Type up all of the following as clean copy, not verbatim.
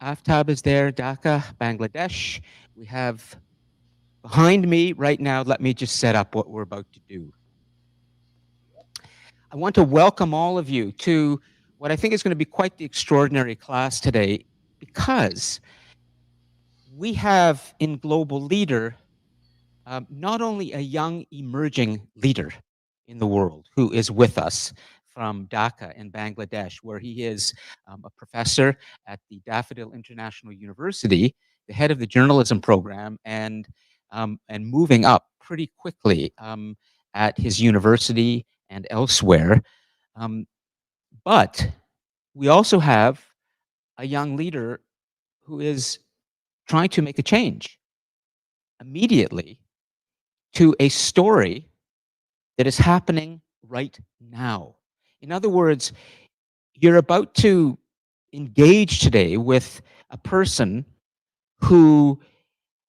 Aftab is there, Dhaka, Bangladesh. We have behind me right now, let me just set up what we're about to do. I want to welcome all of you to what I think is going to be quite the extraordinary class today because we have in Global Leader not only a young emerging leader in the world who is with us from Dhaka in Bangladesh, where he is a professor at the Daffodil International University, the head of the journalism program, and moving up pretty quickly at his university and elsewhere. Um, but we also have a young leader who is trying to make a change immediately to a story that is happening right now. In other words, you're about to engage today with a person who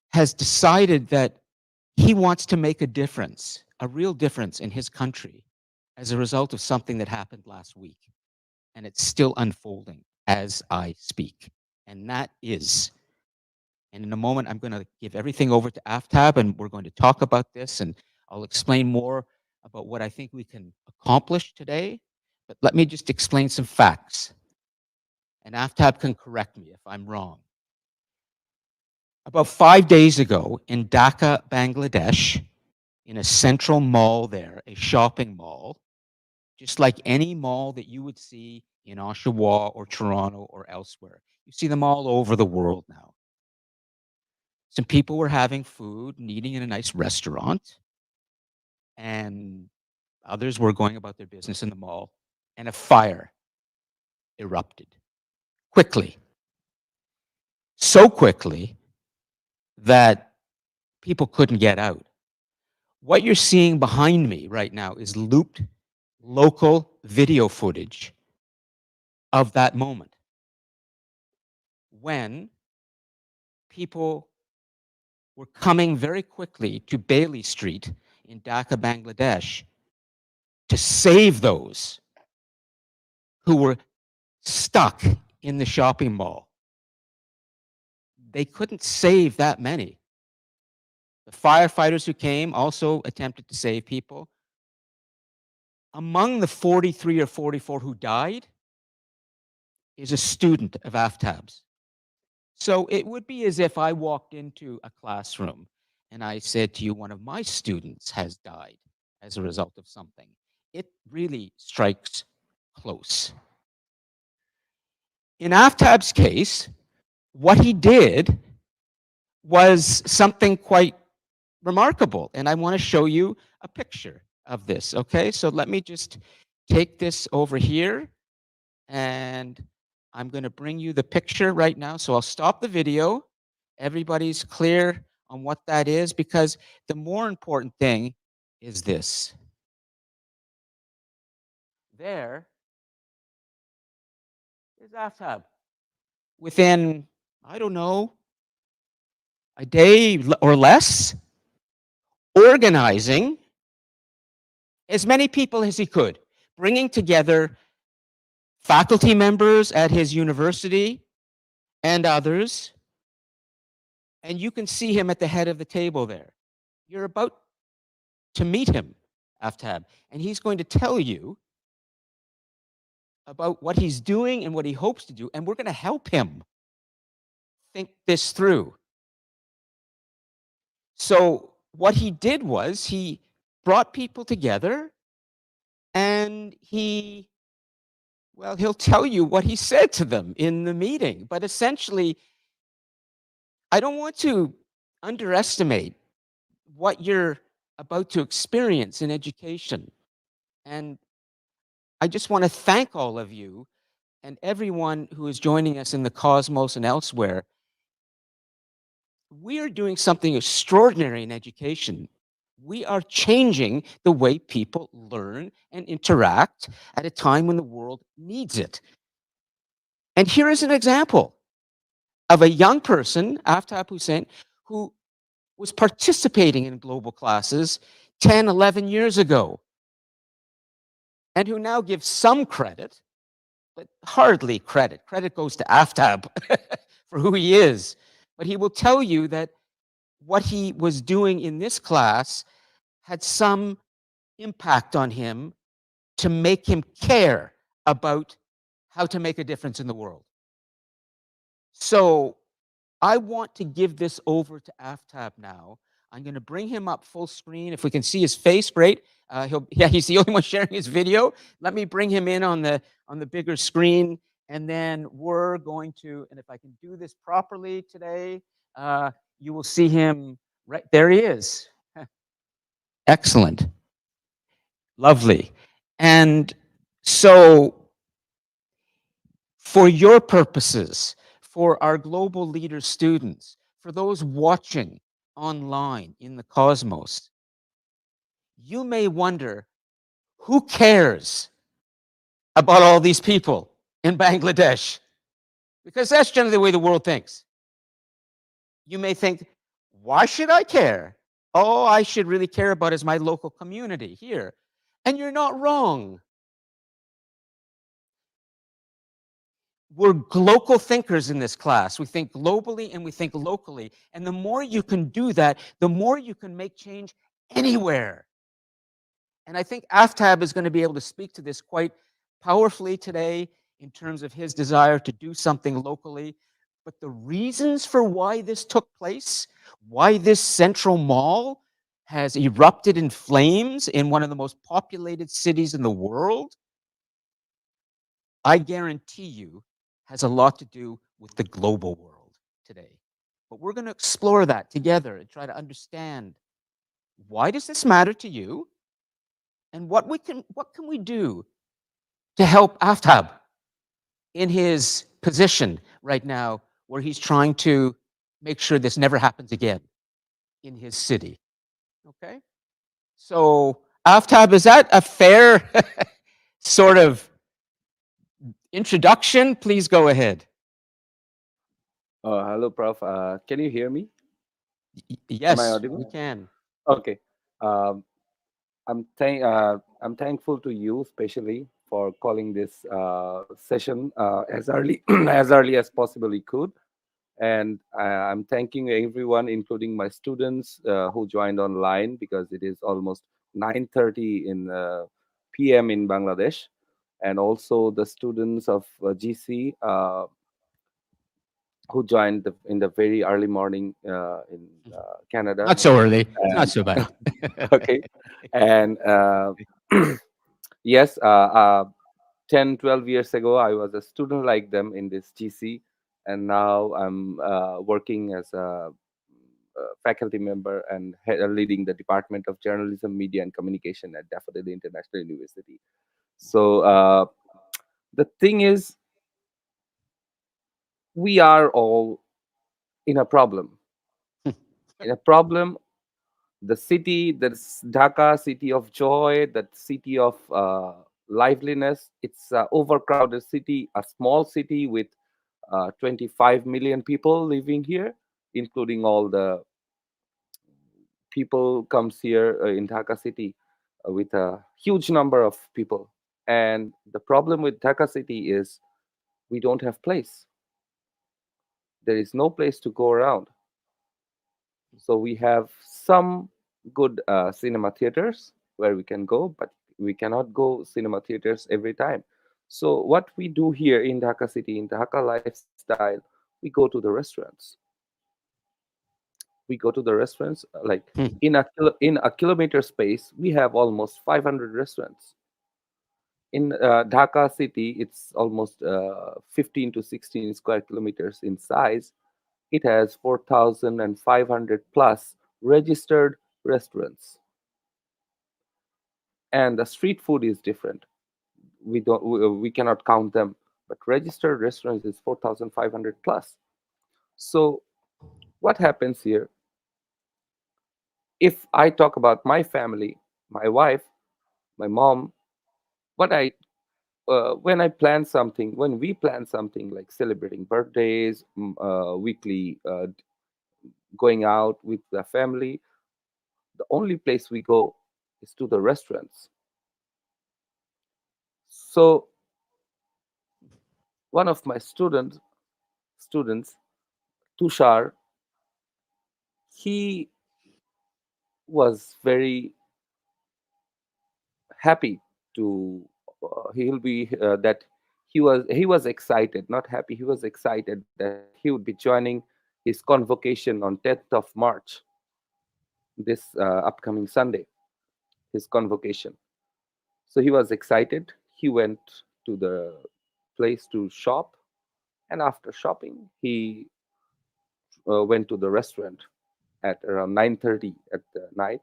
has decided that he wants to make a difference, a real difference in his country as a result of something that happened last week. And it's still unfolding as I speak. And that is, and in a moment, I'm going to give everything over to Aftab and we're going to talk about this and I'll explain more about what I think we can accomplish today. But let me just explain some facts. And Aftab can correct me if I'm wrong. About 5 days ago in Dhaka, Bangladesh, in a central mall there, a shopping mall, just like any mall that you would see in Oshawa or Toronto or elsewhere. You see them all over the world now. Some people were having food and eating in a nice restaurant, and others were going about their business in the mall, and a fire erupted quickly. So quickly that people couldn't get out. What you're seeing behind me right now is looped local video footage of that moment when people were coming very quickly to Bailey Street in Dhaka, Bangladesh, to save those who were stuck in the shopping mall. They couldn't save that many. The firefighters who came also attempted to save people. Among the 43 or 44 who died is a student of Aftab's. So it would be as if I walked into a classroom and I said to you, one of my students has died as a result of something. It really strikes close. In Aftab's case, what he did was something quite remarkable. And I want to show you a picture of this. Okay, so let me just take this over here and I'm going to bring you the picture right now. So I'll stop the video. Everybody's clear on what that is because the more important thing is this. There is Aftab. Within, I don't know, a day or less, organizing as many people as he could, bringing together faculty members at his university and others. And you can see him at the head of the table there. You're about to meet him, Aftab, and he's going to tell you about what he's doing and what he hopes to do, and we're going to help him think this through. So what he did was he brought people together and he'll tell you what he said to them in the meeting. But essentially, I don't want to underestimate what you're about to experience in education. And I just want to thank all of you and everyone who is joining us in the cosmos and elsewhere. We are doing something extraordinary in education. We are changing the way people learn and interact at a time when the world needs it. And here is an example of a young person, Aftab Hussain, who was participating in global classes 10, 11 years ago, and who now gives some credit, but hardly credit. Credit goes to Aftab for who he is. But he will tell you that what he was doing in this class had some impact on him to make him care about how to make a difference in the world. So I want to give this over to Aftab now. I'm going to bring him up full screen. If we can see his face, great. He's the only one sharing his video. Let me bring him in on the bigger screen, and then we're going to. And if I can do this properly today, you will see him right there. He is. Excellent, lovely, and so for your purposes, for our global leader students, for those watching online in the cosmos, you may wonder, who cares about all these people in Bangladesh? Because that's generally the way the world thinks. You may think, why should I care? All I should really care about is my local community here. And you're not wrong. We're local thinkers in this class. We think globally and we think locally. And the more you can do that, the more you can make change anywhere. And I think Aftab is going to be able to speak to this quite powerfully today in terms of his desire to do something locally. But the reasons for why this took place, why this central mall has erupted in flames in one of the most populated cities in the world, I guarantee you, has a lot to do with the global world today. But we're going to explore that together and try to understand, why does this matter to you, and what can we do to help Aftab in his position right now, where he's trying to make sure this never happens again in his city. Okay? So, Aftab, is that a fair sort of introduction? Please go ahead. Hello, Prof. Can you hear me? Am I Yes, we audible? can. Okay. Um, I'm thankful to you, especially for calling this session as early as early as possible you could, and I'm thanking everyone, including my students who joined online because it is almost 9:30 in p.m. in Bangladesh, and also the students of GC. Who joined in the very early morning in Canada. Not so early. It's not And so bad. okay, and yes, 10, 12 years ago, I was a student like them in this GC, and now I'm working as a faculty member and leading the Department of Journalism, Media, and Communication at Daffodil International University. So the thing is, we are all in a problem. In a problem, the city, that's Dhaka, city of joy, that city of liveliness. It's an overcrowded city, a small city with 25 million people living here, including all the people comes here in Dhaka city with a huge number of people. And the problem with Dhaka city is we don't have place. There is no place to go around. So we have some good cinema theaters where we can go, but we cannot go cinema theaters every time. So what we do here in Dhaka city, in Dhaka lifestyle, we go to the restaurants. We go to the restaurants like in a kilometer space, we have almost 500 restaurants. In Dhaka city, it's almost 15 to 16 square kilometers in size. It has 4,500 plus registered restaurants, and the street food is different. We cannot count them, but registered restaurants is 4,500 plus. So what happens here? If I talk about my family, my wife, my mom, what I when I plan something, when we plan something like celebrating birthdays, weekly going out with the family, the only place we go is to the restaurants. So one of my students Tushar, he was very happy to he'll be that he was excited, not happy, he was excited that he would be joining his convocation on 10th of March, this upcoming Sunday, his convocation. So he was excited. He went to the place to shop, and after shopping he went to the restaurant at around 9:30 at the night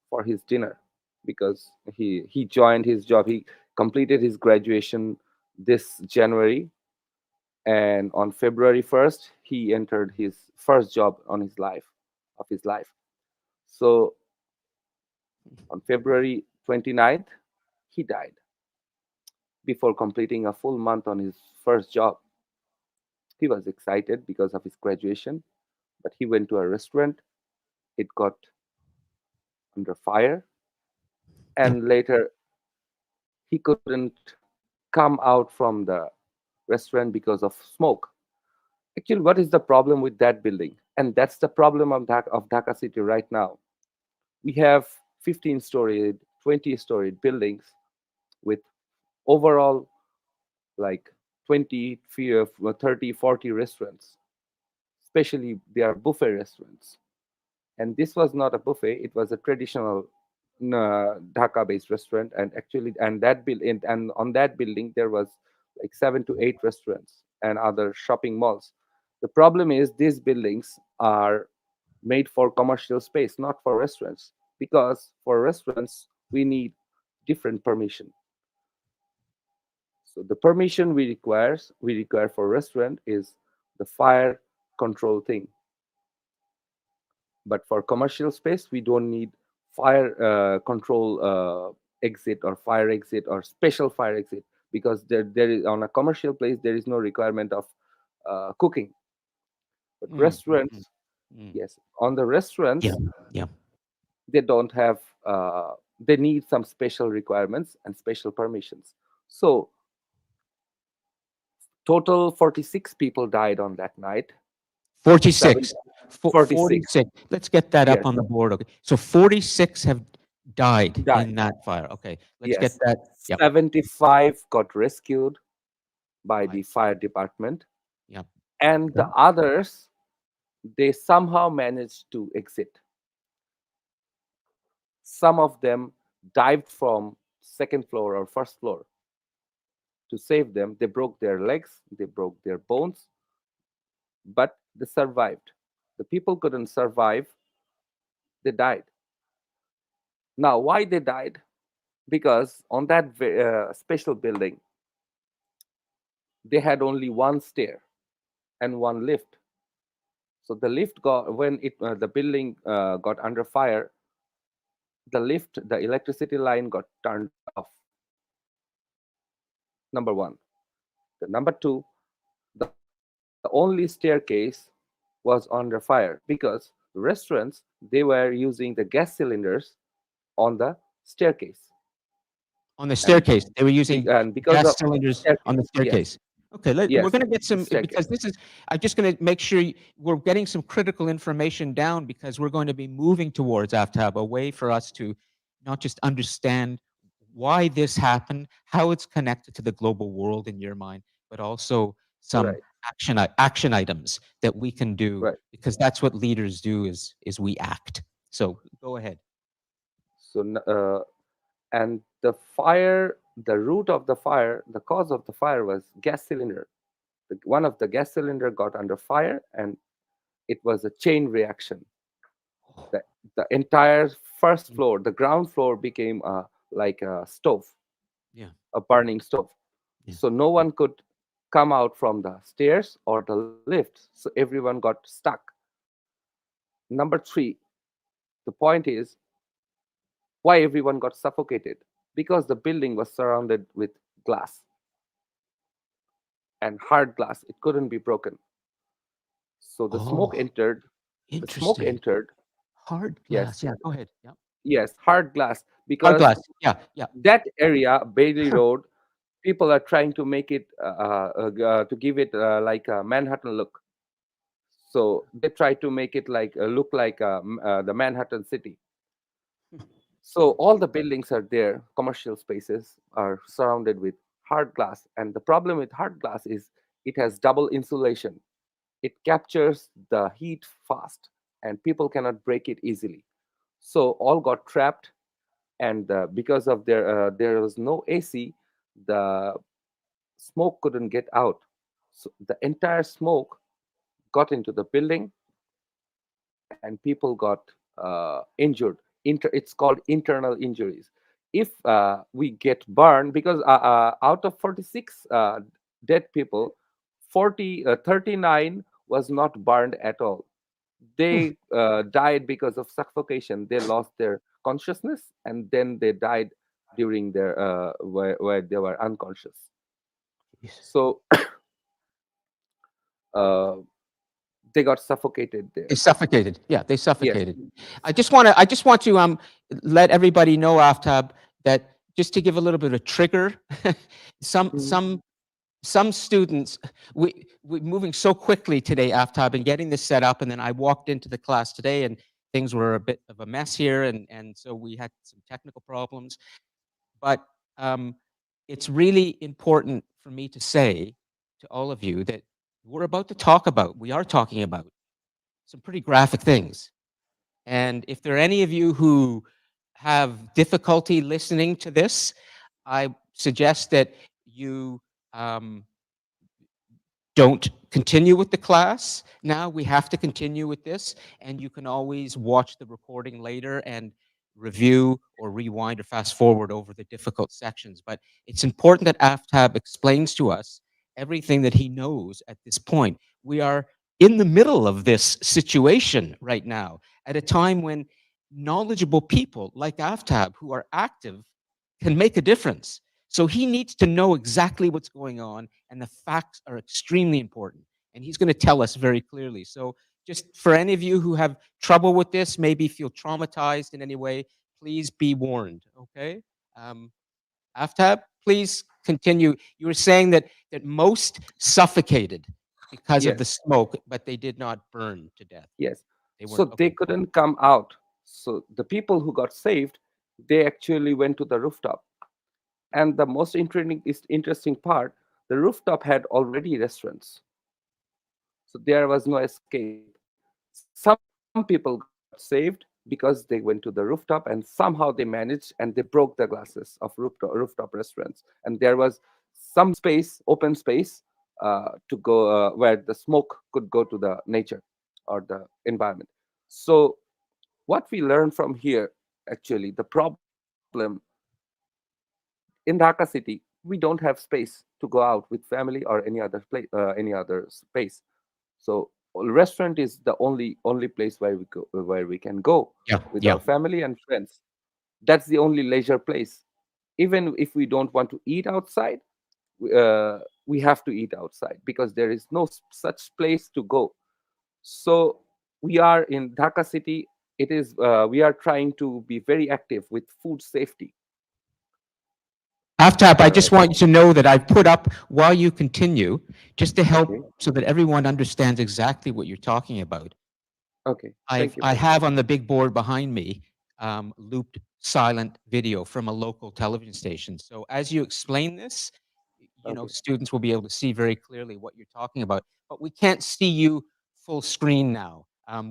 for his dinner, because he joined his job. He completed his graduation this January, and on February 1st he entered his first job on his life. So on February 29th he died before completing a full month on his first job. He was excited because of his graduation, but he went to a restaurant. It got under fire, Yep. and later he couldn't come out from the restaurant because of smoke. Actually, what is the problem with that building? And that's the problem of Dhaka city right now. We have 15-storied, 20-storied buildings with overall like 20, 30, 40 restaurants. Especially, they are buffet restaurants. And this was not a buffet; it was a traditional Dhaka-based restaurant. And actually, and on that building there was like 7 to 8 restaurants and other shopping malls. The problem is these buildings are made for commercial space, not for restaurants. Because for restaurants we need different permission. So the permission we require for restaurant is the fire control thing. But for commercial space we don't need fire control exit or fire exit or special fire exit, because there is, on a commercial place there is no requirement of cooking. But Mm, mm, restaurants, mm. yes, on the Yeah. restaurants Yeah. they don't have they need some special requirements and special permissions. So total 46 people died on that night. 7 46. 46, 46. Let's get that up yes, on the board. Okay. So 46 have died died, in that fire. Okay. Let's get yes. that. Yep. 75 got rescued by the Right. fire department, Yep. and the Okay. others, they somehow managed to exit. Some of them dived from second floor or first floor to save them. They broke their legs, they broke their bones, but they survived. The people couldn't survive, they died. Now, why they died? Because on that special building they had only one stair and one lift. So the lift got, when it the building got under fire, the electricity line got turned off. Number one. The number two, the only staircase was under fire because the restaurants, they were using the gas cylinders on the staircase. On the And staircase, they were using because of gas cylinders on the staircase, yes, staircase. Okay, we're yes, going to get the some staircase. because this is. I'm just going to make sure we're getting some critical information down because we're going to be moving towards AFTAB, a way for us to not just understand why this happened, how it's connected to the global world in your mind, but also some Right, action items that we can do right. because that's what leaders do is we act. So go ahead. So and the root of the fire, the cause of the fire was gas cylinder. One of the gas cylinder got under fire, and it was a chain reaction. Oh, The entire first mm, floor, the ground floor, became like a stove, yeah, a burning stove. yeah. So no one could come out from the stairs or the lift. So everyone got stuck. Number three, the point is, why everyone got suffocated? Because the building was surrounded with glass, and hard glass. It couldn't be broken. So Oh, the smoke interesting. entered, Hard yes, glass. Yeah, go ahead. Yeah. yes, hard glass, Hard because glass. Yeah, yeah. that area, Bailey Road, people are trying to make it to give it like a Manhattan look. So they try to make it like look like the Manhattan city. So all the buildings are there, commercial spaces are surrounded with hard glass. And the problem with hard glass is it has double insulation. It captures the heat fast, and people cannot break it easily. So all got trapped, and because of there was no AC, the smoke couldn't get out. So the entire smoke got into the building, and people got injured. It's called internal injuries. If we get burned, because out of 46 dead people, 39 was not burned at all. They died because of suffocation. They lost their consciousness, and then they died during their where they were unconscious. Jeez. So uh, they got suffocated They there. suffocated. Yeah, they Yes. suffocated. I just want to let everybody know, Aftab, that just to give a little bit of trigger, some Mhm. some some students, we moving so quickly today, Aftab, and getting this set up, and then I walked into the class today, and things were a bit of a mess here, and so we had some technical problems. But um, it's really important for me to say to all of you that we are talking about some pretty graphic things. And if there are any of you who have difficulty listening to this, I suggest that you um, don't continue with the class. Now we have to continue with this, and you can always watch the recording later and review or rewind or fast forward over the difficult sections. But it's important that Aftab explains to us everything that he knows at this point. We are in the middle of this situation right now at a time when knowledgeable people like Aftab who are active can make a difference. So he needs to know exactly what's going on, and the facts are extremely important. And he's going to tell us very clearly. So, just for any of you who have trouble with this, maybe feel traumatized in any way, please be warned. Okay, um, Aftab, please continue. You were saying that most suffocated because of Yes. the smoke, but they did not burn to death. Yes. They So weren't they okay. couldn't come out. So the people who got saved, they actually went to the rooftop. And the most interesting part, the rooftop had already restaurants. So there was no escape. Some people got saved because they went to the rooftop, and somehow they managed and they broke the glasses of rooftop restaurants. And there was some space, open space, to go where the smoke could go to the nature or the environment. So what we learn from here, actually, the problem in Dhaka city, we don't have space to go out with family or any other place, any other space. So restaurant is the only place where we can go Yeah, with yeah. our family and friends. That's the only leisure place. Even if we don't want to eat outside, we have to eat outside because there is no such place to go. So we are in Dhaka city. It is we are trying to be very active with food safety. Aftab, I just Uh, want you to know that I've put up while you continue, just to help okay, so that everyone understands exactly what you're talking about. okay. I've Thank you, I Professor. have on the big board behind me looped silent video from a local television station. So as you explain this, Okay, students will be able to see very clearly what you're talking about. But we can't see you full screen now.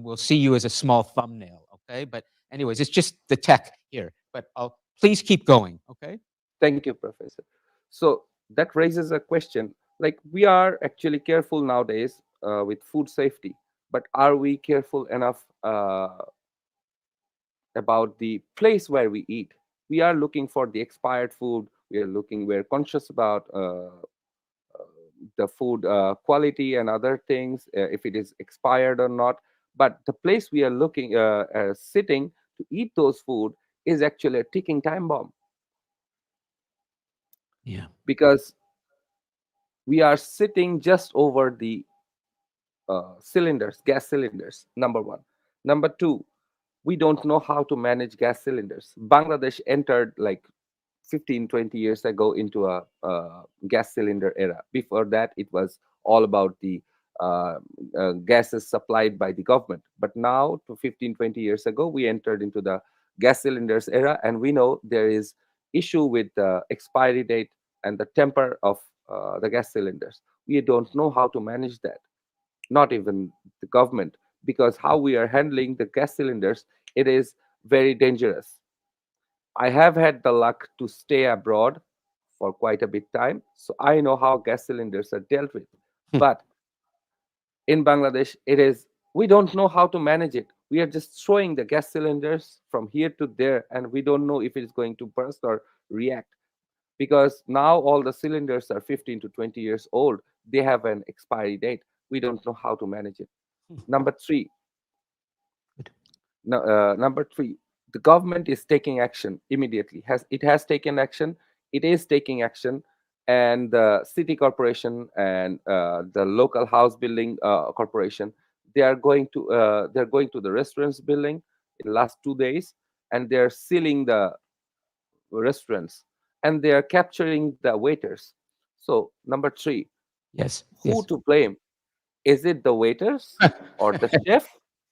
We'll see you as a small thumbnail. Okay. But anyways, it's just the tech here. But I'll please keep going. Okay. thank you, Professor. So that raises a question. Like we are actually careful nowadays with food safety, but are we careful enough about the place where we eat? We are looking for the expired food. We're conscious about the food quality and other things, if it is expired or not. But the place we are looking sitting to eat those food is actually a ticking time bomb, Yeah. because we are sitting just over the cylinders, gas cylinders. Number one. Number two, we don't know how to manage gas cylinders. Bangladesh entered like 15, 20 years ago into a gas cylinder era. Before that, it was all about the uh, gas is supplied by the government. But now, to 15, 20 years ago, we entered into the gas cylinders era, and we know there is issue with the expiry date and the temper of the gas cylinders. We don't know how to manage that, not even the government, because how we are handling the gas cylinders, it is very dangerous. I have had the luck to stay abroad for quite a bit time, so I know how gas cylinders are dealt with. But in Bangladesh, it is we don't know how to manage it. We are just throwing the gas cylinders from here to there, and we don't know if it is going to burst or react, because now all the cylinders are 15 to 20 years old. They have an expiry date. We don't know how to manage it. Number three, Good. no, number three, the government is taking action immediately. Has taken action. It is taking action, and the city corporation and the local house building corporation, they're going to the restaurants building in last 2 days, and they're sealing the restaurants, and they are capturing the waiters. So number three, Yes. who Yes. to blame? Is it the waiters or the chef It's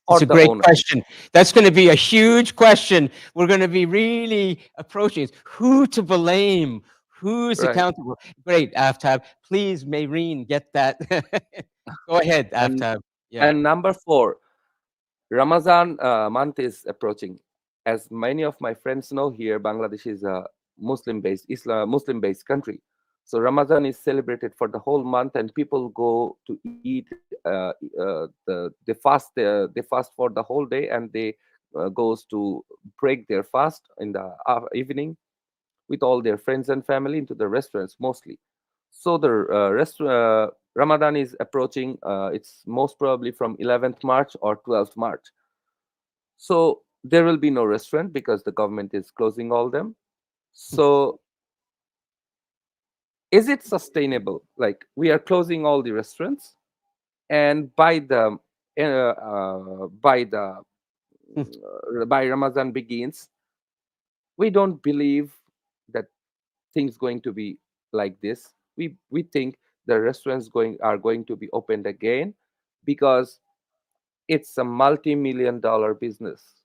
or a the great owner? question. That's going to be a huge question. We're going to be really approaching it. Who to blame? Who's Right. accountable? Great, Aftab. Please, Maureen, get that. Go ahead, And Aftab. Yeah. and number four, Ramadan month is approaching. As many of my friends know, here Bangladesh is a Muslim-based country. So Ramadan is celebrated for the whole month, and people go to eat. They fast for the whole day, and they goes to break their fast in the evening with all their friends and family into the restaurants mostly. So the Ramadan is approaching. It's most probably from 11th March or 12th March. So there will be no restaurant because the government is closing all them. So is it sustainable? Like we are closing all the restaurants, and by Ramadan begins, we don't believe that things going to be like this. We think the restaurants going to be opened again, because it's a multi-million dollar business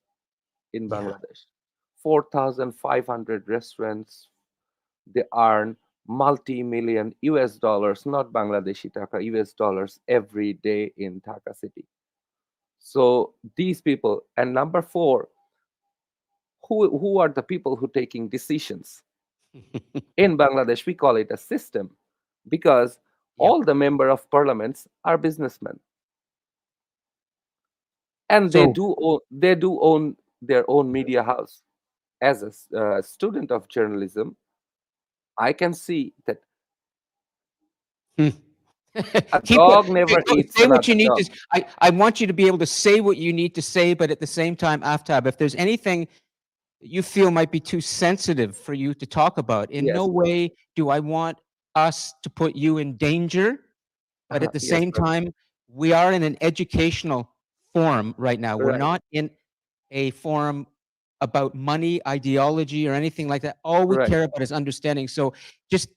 in Yeah. Bangladesh. 4,500 restaurants, they earn multi-million US dollars, not Bangladeshi taka, US dollars every day in Dhaka city. So these people, and number four, who are the people who taking decisions? In Bangladesh, we call it a system, because Yep. all the member of parliaments are businessmen, and So, they do own their own media house. As a student of journalism, I can see that hmm. a Keep what dog never eats say what you another need dog. to. I want you to be able to say what you need to say, but at the same time, Aftab, if there's anything that you feel might be too sensitive for you to talk about, in no Yes, way do I want us to put you in danger. But at the yes, same brother. time, we are in an educational forum right now. We're Right, not in a forum about money, ideology, or anything like that. All we right. care about is understanding. So just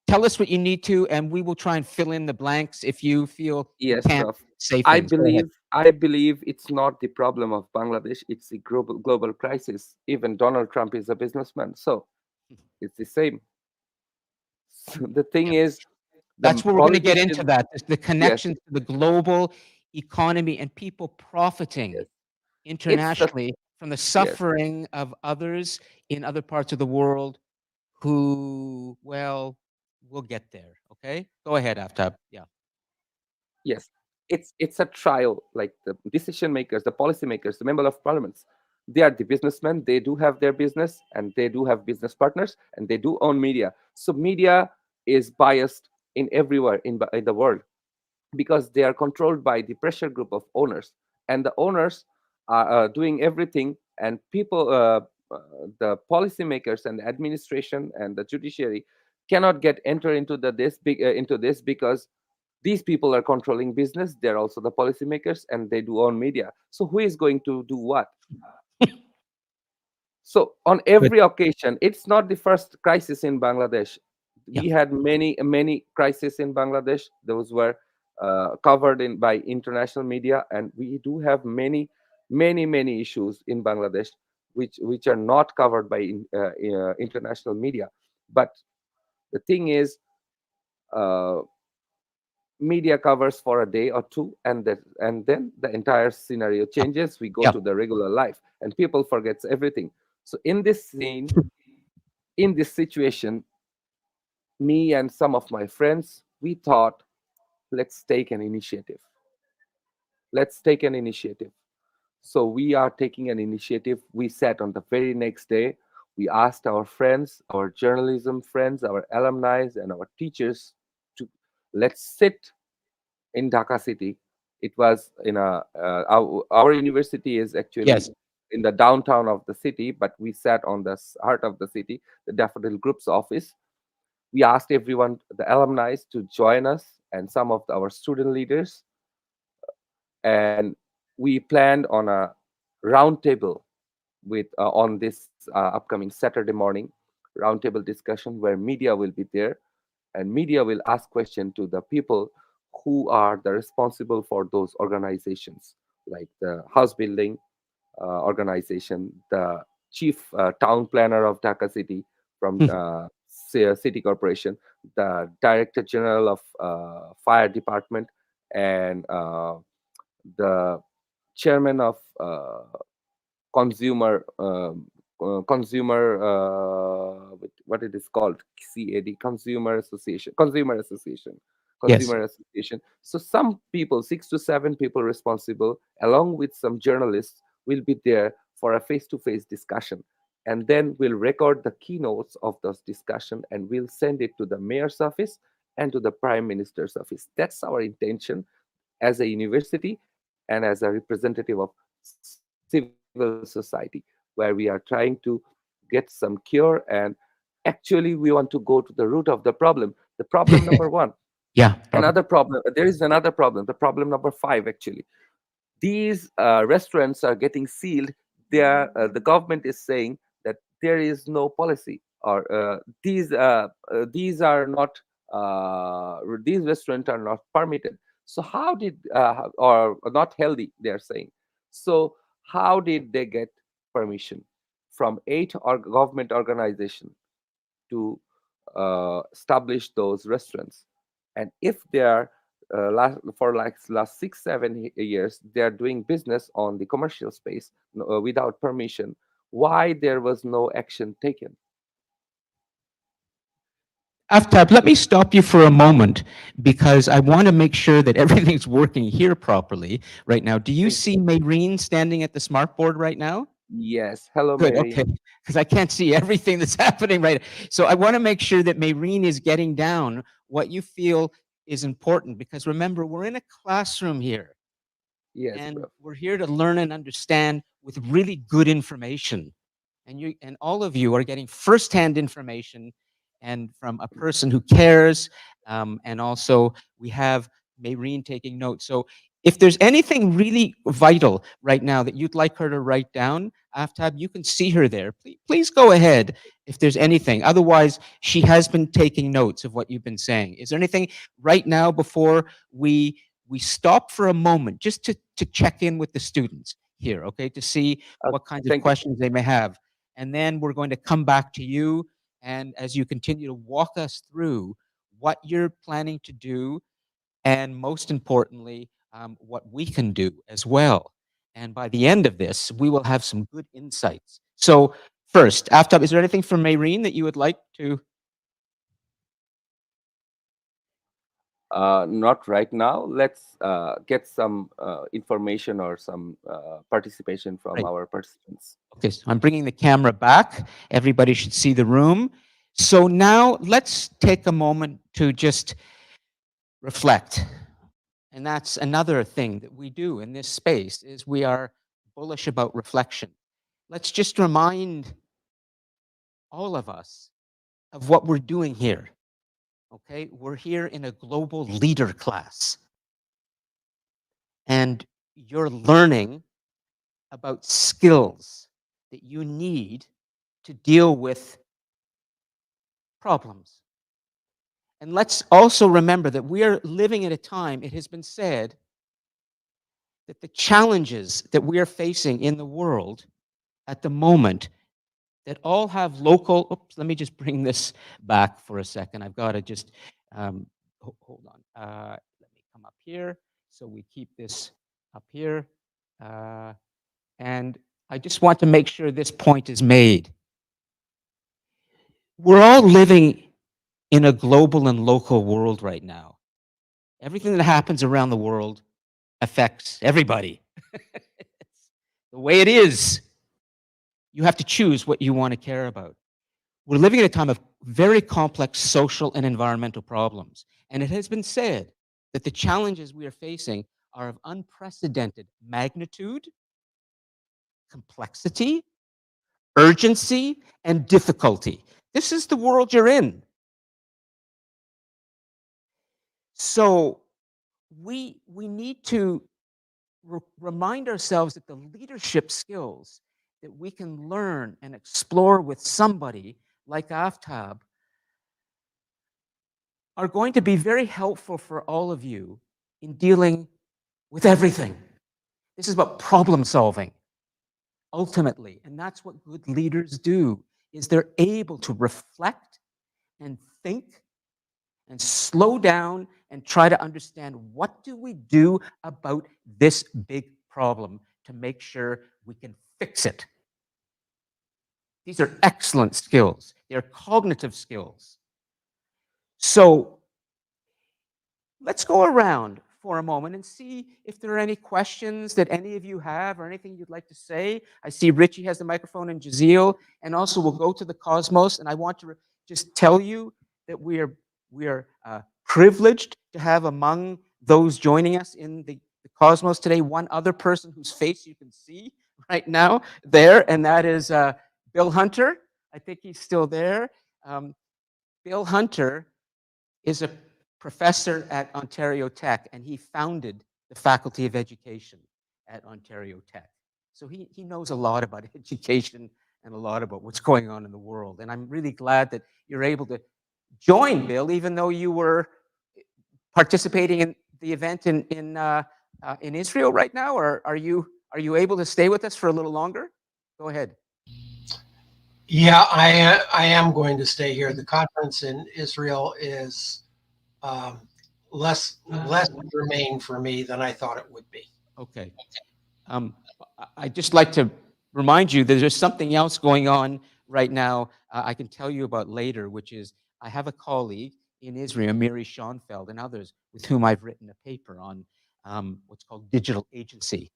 tell us what you need to, and we will try and fill in the blanks if you feel you Yes, can't Prof. say I things. Go ahead. believe I believe it's not the problem of Bangladesh. It's the global crisis. Even Donald Trump is a businessman, so it's the same. So the thing Yeah. is, the That's where we're going to get into politicians. that. The Yes, connections to the global economy and people yes. profiting It's the internationally from the yes. suffering of others in other parts of the world who, well, we'll get there. Okay? Go ahead, Aftab. Yeah. Yes, it's a trial. Like the decision makers, the policy makers, the member of parliaments, they are the businessmen. They do have their business, and they do have business partners, and they do own media. So media is biased in everywhere in the world, because they are controlled by the pressure group of owners, and the owners are doing everything, and people, the policymakers and the administration and the judiciary cannot get enter into into this, because these people are controlling business. They're also the policymakers, and they do own media. So who is going to do what? So on Good. every occasion, it's not the first crisis in Bangladesh. Yeah. We had many crises in Bangladesh. Those were covered in by international media, and we do have many issues in Bangladesh which are not covered by international media. But the thing is, uh, media covers for a day or two, and then the entire scenario Yep. changes. We go Yep. to the regular life, and people forgets everything. So in this scene, in this situation, me and some of my friends, we thought, let's take an initiative. Let's take an initiative. So we are taking an initiative. We sat on the very next day. We asked our friends, our journalism friends, our alumni, and our teachers to let's sit in Dhaka city. It was in our university is actually Yes. in the downtown of the city, but we sat on the heart of the city, the Daffodil Group's office. We asked everyone, the alumni, to join us and some of our student leaders, and we planned on a round table with on this upcoming Saturday morning roundtable discussion where media will be there, and media will ask question to the people who are the responsible for those organizations, like the house building organization, the chief town planner of Dhaka City from City Corporation, the director general of fire department, and the chairman of consumer what it is called, CAD, Yes. consumer association. So some people, 6 to 7 people responsible, along with some journalists, will be there for a face-to-face discussion, and then we'll record the keynotes of those discussion and we'll send it to the mayor's office and to the prime minister's office. That's our intention as a university and as a representative of civil society, where we are trying to get some cure. And actually, we want to go to the root of the problem. The problem number one. Yeah. Another Problem. problem, there is another problem, the problem number five, actually. These restaurants are getting sealed. The government is saying that there is no policy, or these are not these restaurants are not permitted. So how did or not healthy, they are saying. So how did they get permission from eight or government organization to establish those restaurants? And if they are for like last 6 7 years they are doing business on the commercial space without permission, why there was no action taken? Aftab, let me stop you for a moment because I want to make sure that everything's working here properly right now. Do you Thank you. see Maureen standing at the smart board right now? Yes, hello, Good, Mary. okay, because I can't see everything that's happening right. So I want to make sure that Maureen is getting down what you feel is important, because remember, we're in a classroom here Yes, and bro. we're here to learn and understand with really good information. And you and all of you are getting firsthand information and from a person who cares. And also we have Maureen taking notes. So if there's anything really vital right now that you'd like her to write down, Aftab, you can see her there. Please go ahead if there's anything. Otherwise, she has been taking notes of what you've been saying. Is there anything right now before we stop for a moment just to check in with the students here, okay, to see what kinds of Thank you. questions they may have? And then we're going to come back to you. And as you continue to walk us through what you're planning to do, and most importantly, what we can do as well. And by the end of this, we will have some good insights. So, first, Aftab, is there anything from Maureen that you would like to? Not right now. Let's get some information or some participation from Right. our participants. Okay, so I'm bringing the camera back. Everybody should see the room. So now let's take a moment to just reflect. And that's another thing that we do in this space is we are bullish about reflection. Let's just remind all of us of what we're doing here. Okay? We're here in a global leader class. And you're learning about skills that you need to deal with problems. And let's also remember that we are living at a time, it has been said, that the challenges that we are facing in the world at the moment that all have local, oops, let me just bring this back for a second. I've got to just, hold on. Let me come up here. So we keep this up here. And I just want to make sure this point is made. We're all living in a global and local world right now. Everything that happens around the world affects everybody. It's the way it is. You have to choose what you want to care about. We're living in a time of very complex social and environmental problems. And it has been said that the challenges we are facing are of unprecedented magnitude, complexity, urgency, and difficulty. This is the world you're in. So we need to remind ourselves that the leadership skills that we can learn and explore with somebody like Aftab are going to be very helpful for all of you in dealing with everything. This is about problem solving, ultimately. And that's what good leaders do, is they're able to reflect and think and slow down and try to understand what do we do about this big problem to make sure we can fix it. These are excellent skills. They're cognitive skills. So let's go around for a moment and see if there are any questions that any of you have or anything you'd like to say. I see Richie has the microphone and Jazeel, and also we'll go to the Cosmos. And I want to just tell you that we are privileged to have among those joining us in the Cosmos today one other person whose face you can see right now there, and that is Bill Hunter. I think he's still there. Bill Hunter is a professor at Ontario Tech, and he founded the Faculty of Education at Ontario Tech. So he knows a lot about education and a lot about what's going on in the world. And I'm really glad that you're able to join, Bill, even though you were participating in the event in Israel right now. Or are you able to stay with us for a little longer? Go ahead. Yeah, I am going to stay here. The conference in Israel is less germane for me than I thought it would be. Okay. I'd just like to remind you that there's something else going on right now I can tell you about later, which is I have a colleague in Israel, Miri Schoenfeld, and others with whom I've written a paper on what's called digital agency.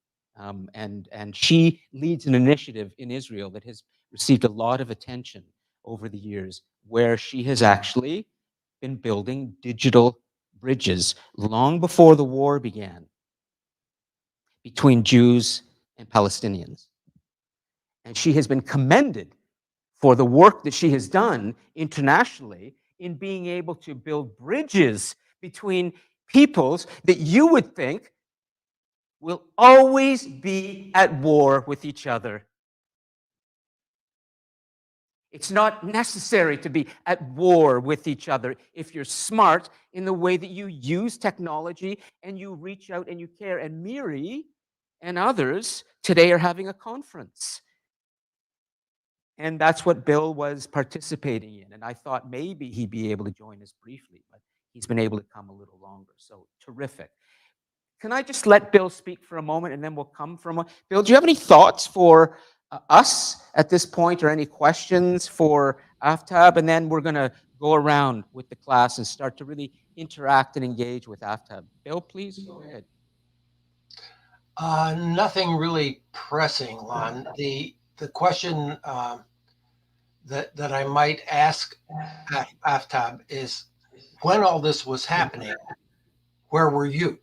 And she leads an initiative in Israel that has received a lot of attention over the years, where she has actually been building digital bridges long before the war began between Jews and Palestinians. And she has been commended for the work that she has done internationally in being able to build bridges between peoples that you would think will always be at war with each other. It's not necessary to be at war with each other if you're smart in the way that you use technology and you reach out and you care. And Miri and others today are having a conference. And that's what Bill was participating in. And I thought maybe he'd be able to join us briefly, but he's been able to come a little longer. So terrific. Can I just let Bill speak for a moment and then we'll come from Bill, do you have any thoughts for us at this point or any questions for Aftab? And then we're going to go around with the class and start to really interact and engage with Aftab. Bill, please go ahead. Nothing really pressing, Lon. The question that I might ask Aftab is, when all this was happening, where were you?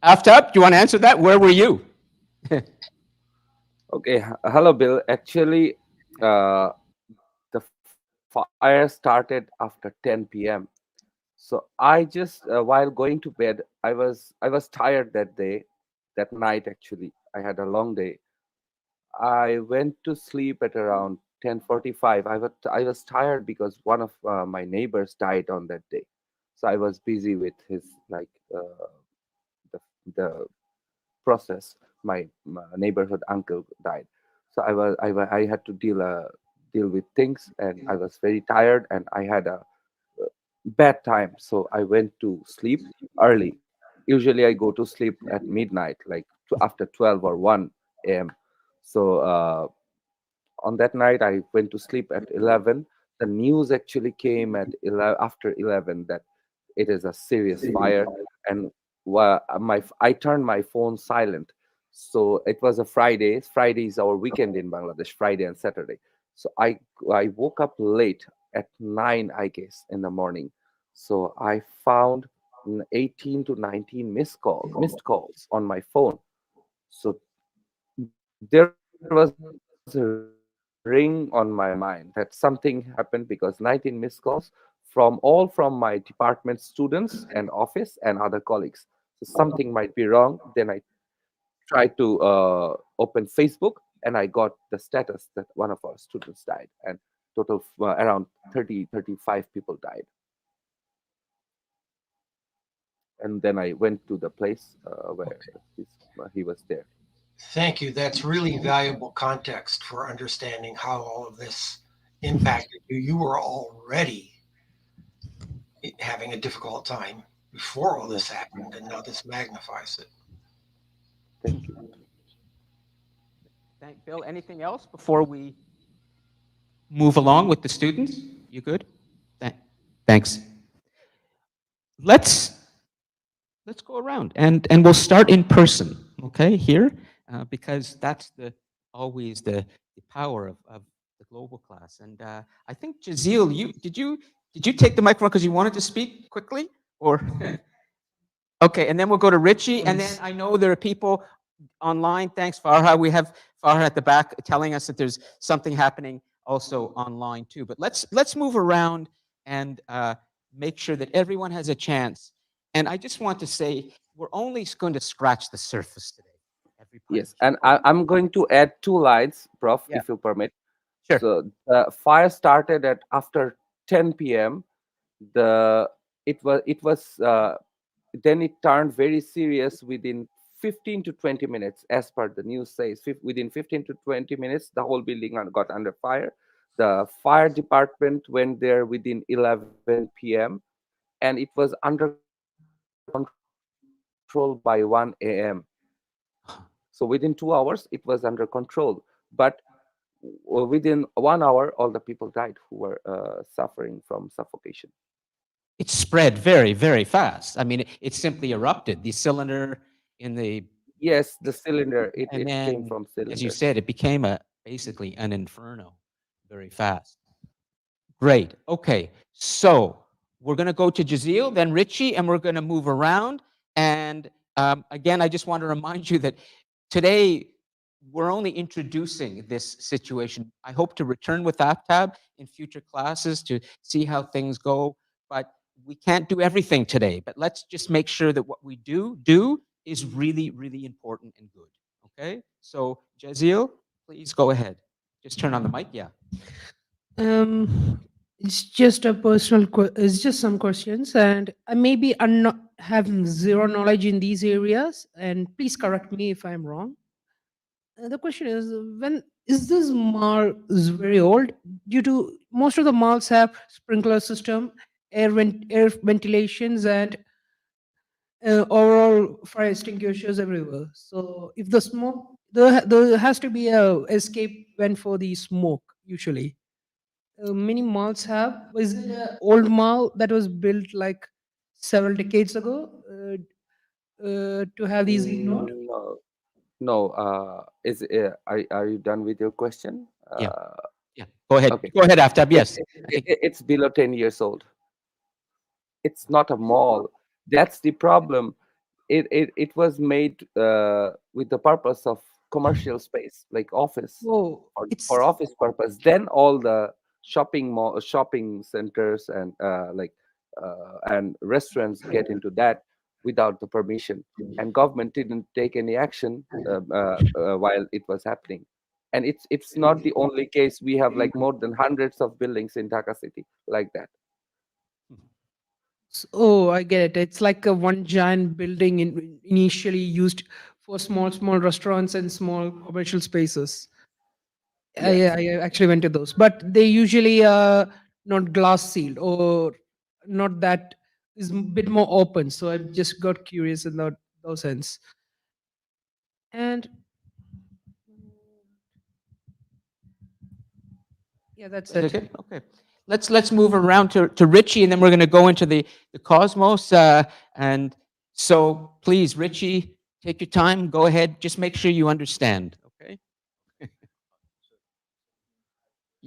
Aftab, do you want to answer that? Where were you? Okay, hello, Bill. Actually, the fire started after 10 p.m. So I just, while going to bed, I was tired that day, that night. Actually, I had a long day. I went to sleep at around 10:45. I was tired because one of my neighbors died on that day, so I was busy with his like the the process. My neighborhood uncle died, so I had to deal with things, and I was very tired, and I had a bad time, so I went to sleep early. Usually I go to sleep at midnight, like after 12 or 1 a.m. So on that night I went to sleep at 11. The news actually came at 11, after 11, that it is a serious fire. And I turned my phone silent. So it was a Friday is our weekend in Bangladesh, Friday and Saturday. So I woke up late at 9, I guess, in the morning. So I found 18 to 19 missed calls on my phone. So there was a ring on my mind that something happened, because 19 missed calls from my department students and office and other colleagues. So something might be wrong. Then I tried to open Facebook, and I got the status that one of our students died, and total around 35 people died. And then I went to the place where Okay. he was there. Thank you. That's really valuable context for understanding how all of this impacted you. You were already having a difficult time before all Yeah, this happened, and now this magnifies it. thank you. Thank Bill. Anything else before we move along with the students? You good? Thank- Thanks. Let's let's go around and we'll start in person. Okay, here, because that's the always the power of the global class. And I think Jazeel, you take the microphone because you wanted to speak quickly, or okay, and then we'll go to Richie, and then I know there are people online. Thanks, Farha. We have Farha at the back telling us that there's something happening also online too. But let's move around and make sure that everyone has a chance. And I just want to say we're only going to scratch the surface today. Everybody, Yes, and I'm going to add two lines, Prof, yeah, if you permit. sure. So the fire started at after 10 p.m. The it was then it turned very serious within 15 to 20 minutes, as per the news says. Within 15 to 20 minutes, the whole building got under fire. The fire department went there within 11 p.m., and it was under control by 1 a.m. So within 2 hours, it was under control. But within 1 hour, all the people died who were suffering from suffocation. It spread very, very fast. I mean, it simply erupted. The cylinder in the Yes, the cylinder. It, and it came then, from as you cylinder. said, it became a basically an inferno very fast. Great. Okay. So we're going to go to Jazeel, then Richie, and we're going to move around. And again, I just want to remind you that today we're only introducing this situation. I hope to return with Aftab in future classes to see how things go, but we can't do everything today. But let's just make sure that what we do is really, really important and good. Okay? So, Jazeel, please go ahead. Just turn on the mic. Yeah. Um, it's just a it's just some questions, and I maybe I'm not having zero knowledge in these areas, and please correct me if I'm wrong. The question is, when is this mall is very old? Due to most of the malls have sprinkler system, air ventilations, and overall fire extinguishers everywhere. So if the smoke, there has to be a escape vent for the smoke usually. Many malls have. Is it an old mall that was built like several decades ago to have these ignored? No, no. Are you done with your question? Yeah. Yeah. Go ahead. Okay. Go ahead, Aftab. It, Yes. it, I it, think. it's below 10 years old. It's not a mall. That's the problem. It was made with the purpose of commercial space, like office, Oh, for it's office purpose. Then all the shopping centers, and restaurants get into that without the permission, and government didn't take any action while it was happening. And it's not the only case. We have like more than hundreds of buildings in Dhaka city like that. Oh, I get it. It's like a one giant building initially used for small restaurants and small commercial spaces. Yes. I actually went to those, but they usually are not glass sealed or not that is a bit more open. So I just got curious in those sense. And yeah, that's Is that it. good? Okay. Let's move around to Richie, and then we're going to go into the Cosmos. And so, please, Richie, take your time. Go ahead. Just make sure you understand. Okay.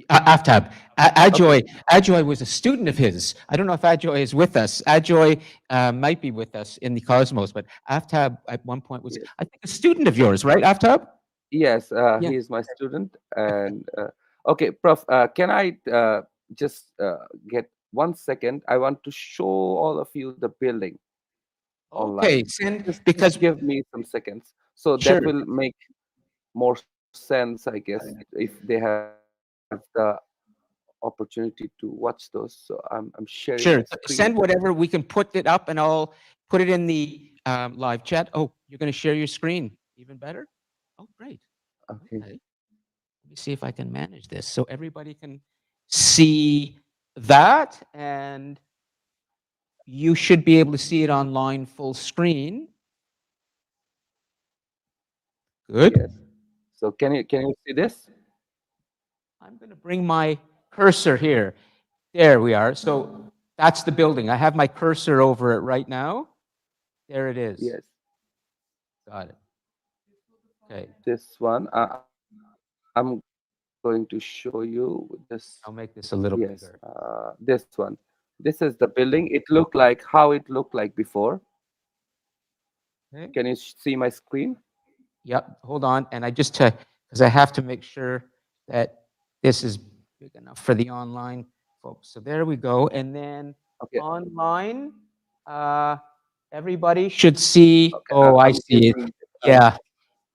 Aftab, Ajoy was a student of his. I don't know if Ajoy is with us. Ajoy might be with us in the Cosmos, but Aftab at one point was, Yes. I think, a student of yours, right, Aftab? Yes, Yeah. he is my student. And okay, Prof, can I just get 1 second? I want to show all of you the building online. Okay, send Just because give me some seconds. So Sure. that will make more sense, I guess, if they have the opportunity to watch those. So I'm sharing Sure. my screen. Send whatever. We can put it up and I'll put it in the live chat. Oh, you're going to share your screen. Even better. Oh, great. Okay. Okay. Let me see if I can manage this so everybody can see that, and you should be able to see it online full screen. Good. Yes. So can you see this? I'm going to bring my cursor here. There we are. So that's the building. I have my cursor over it right now. There it is. Yes. Got it. Okay. This one. I'm going to show you this. I'll make this a little Yes, bigger. this one. This is the building. It looked like how it looked like before. Okay. Can you see my screen? Yep. Hold on. And I just, because I have to make sure that this is big enough for the online folks. So there we go. And then Okay. online, everybody should see. Okay, Oh, I I'm see it. giving- Yeah.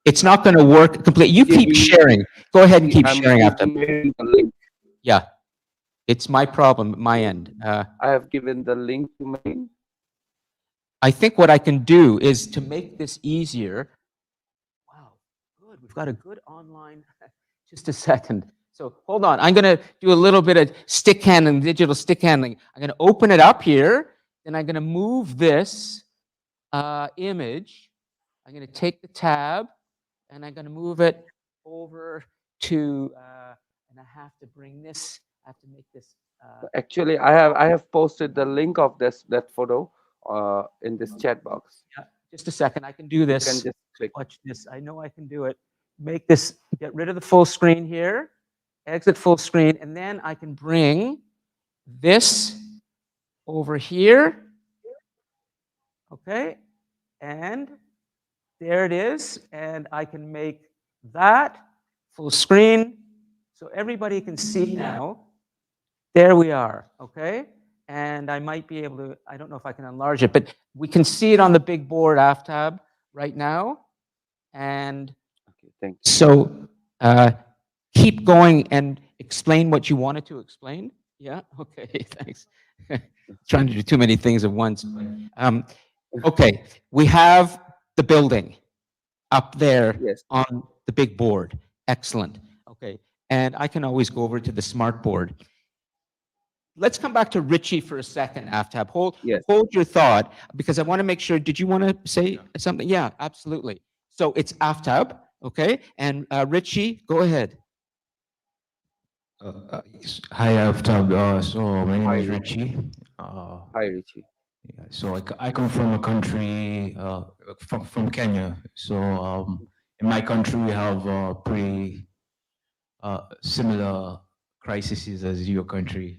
It's not going to work complete. You keep giving- sharing. Go ahead and keep I'm sharing after. giving the link. Yeah. It's my problem, my end. I have given the link to main. I think what I can do is to make this easier. Wow, good. We've got a good online. Just a second. So hold on. I'm going to do a little bit of stick handling, digital stick handling. I'm going to open it up here. Then I'm going to move this image. I'm going to take the tab and I'm going to move it over to, and I have to bring this, I have to make this. Actually, I have posted the link of that photo in this chat box. Yeah, just a second. I can do You this. can just click. Watch this. I know I can do it. Make this, get rid of the full screen here, exit full screen, and then I can bring this over here. Okay, and there it is. And I can make that full screen so everybody can see now. There we are. Okay, and I might be able to, I don't know if I can enlarge it, but we can see it on the big board, Aftab, right now. And Okay, thank you. so keep going and explain what you wanted to explain. Yeah, okay, thanks. Trying to do too many things at once. Okay, we have the building up there Yes. on the big board. Excellent. Okay, and I can always go over to the smart board. Let's come back to Richie for a second, Aftab. Hold your thought, because I want to make sure, did you want to say something? Yeah, absolutely. So it's Aftab, okay? And Richie, go ahead. Hi, Aftab. So my name is Richie. Hi, Richie. Yeah, so I come from a country, from Kenya. So in my country, we have pretty similar crises as your country.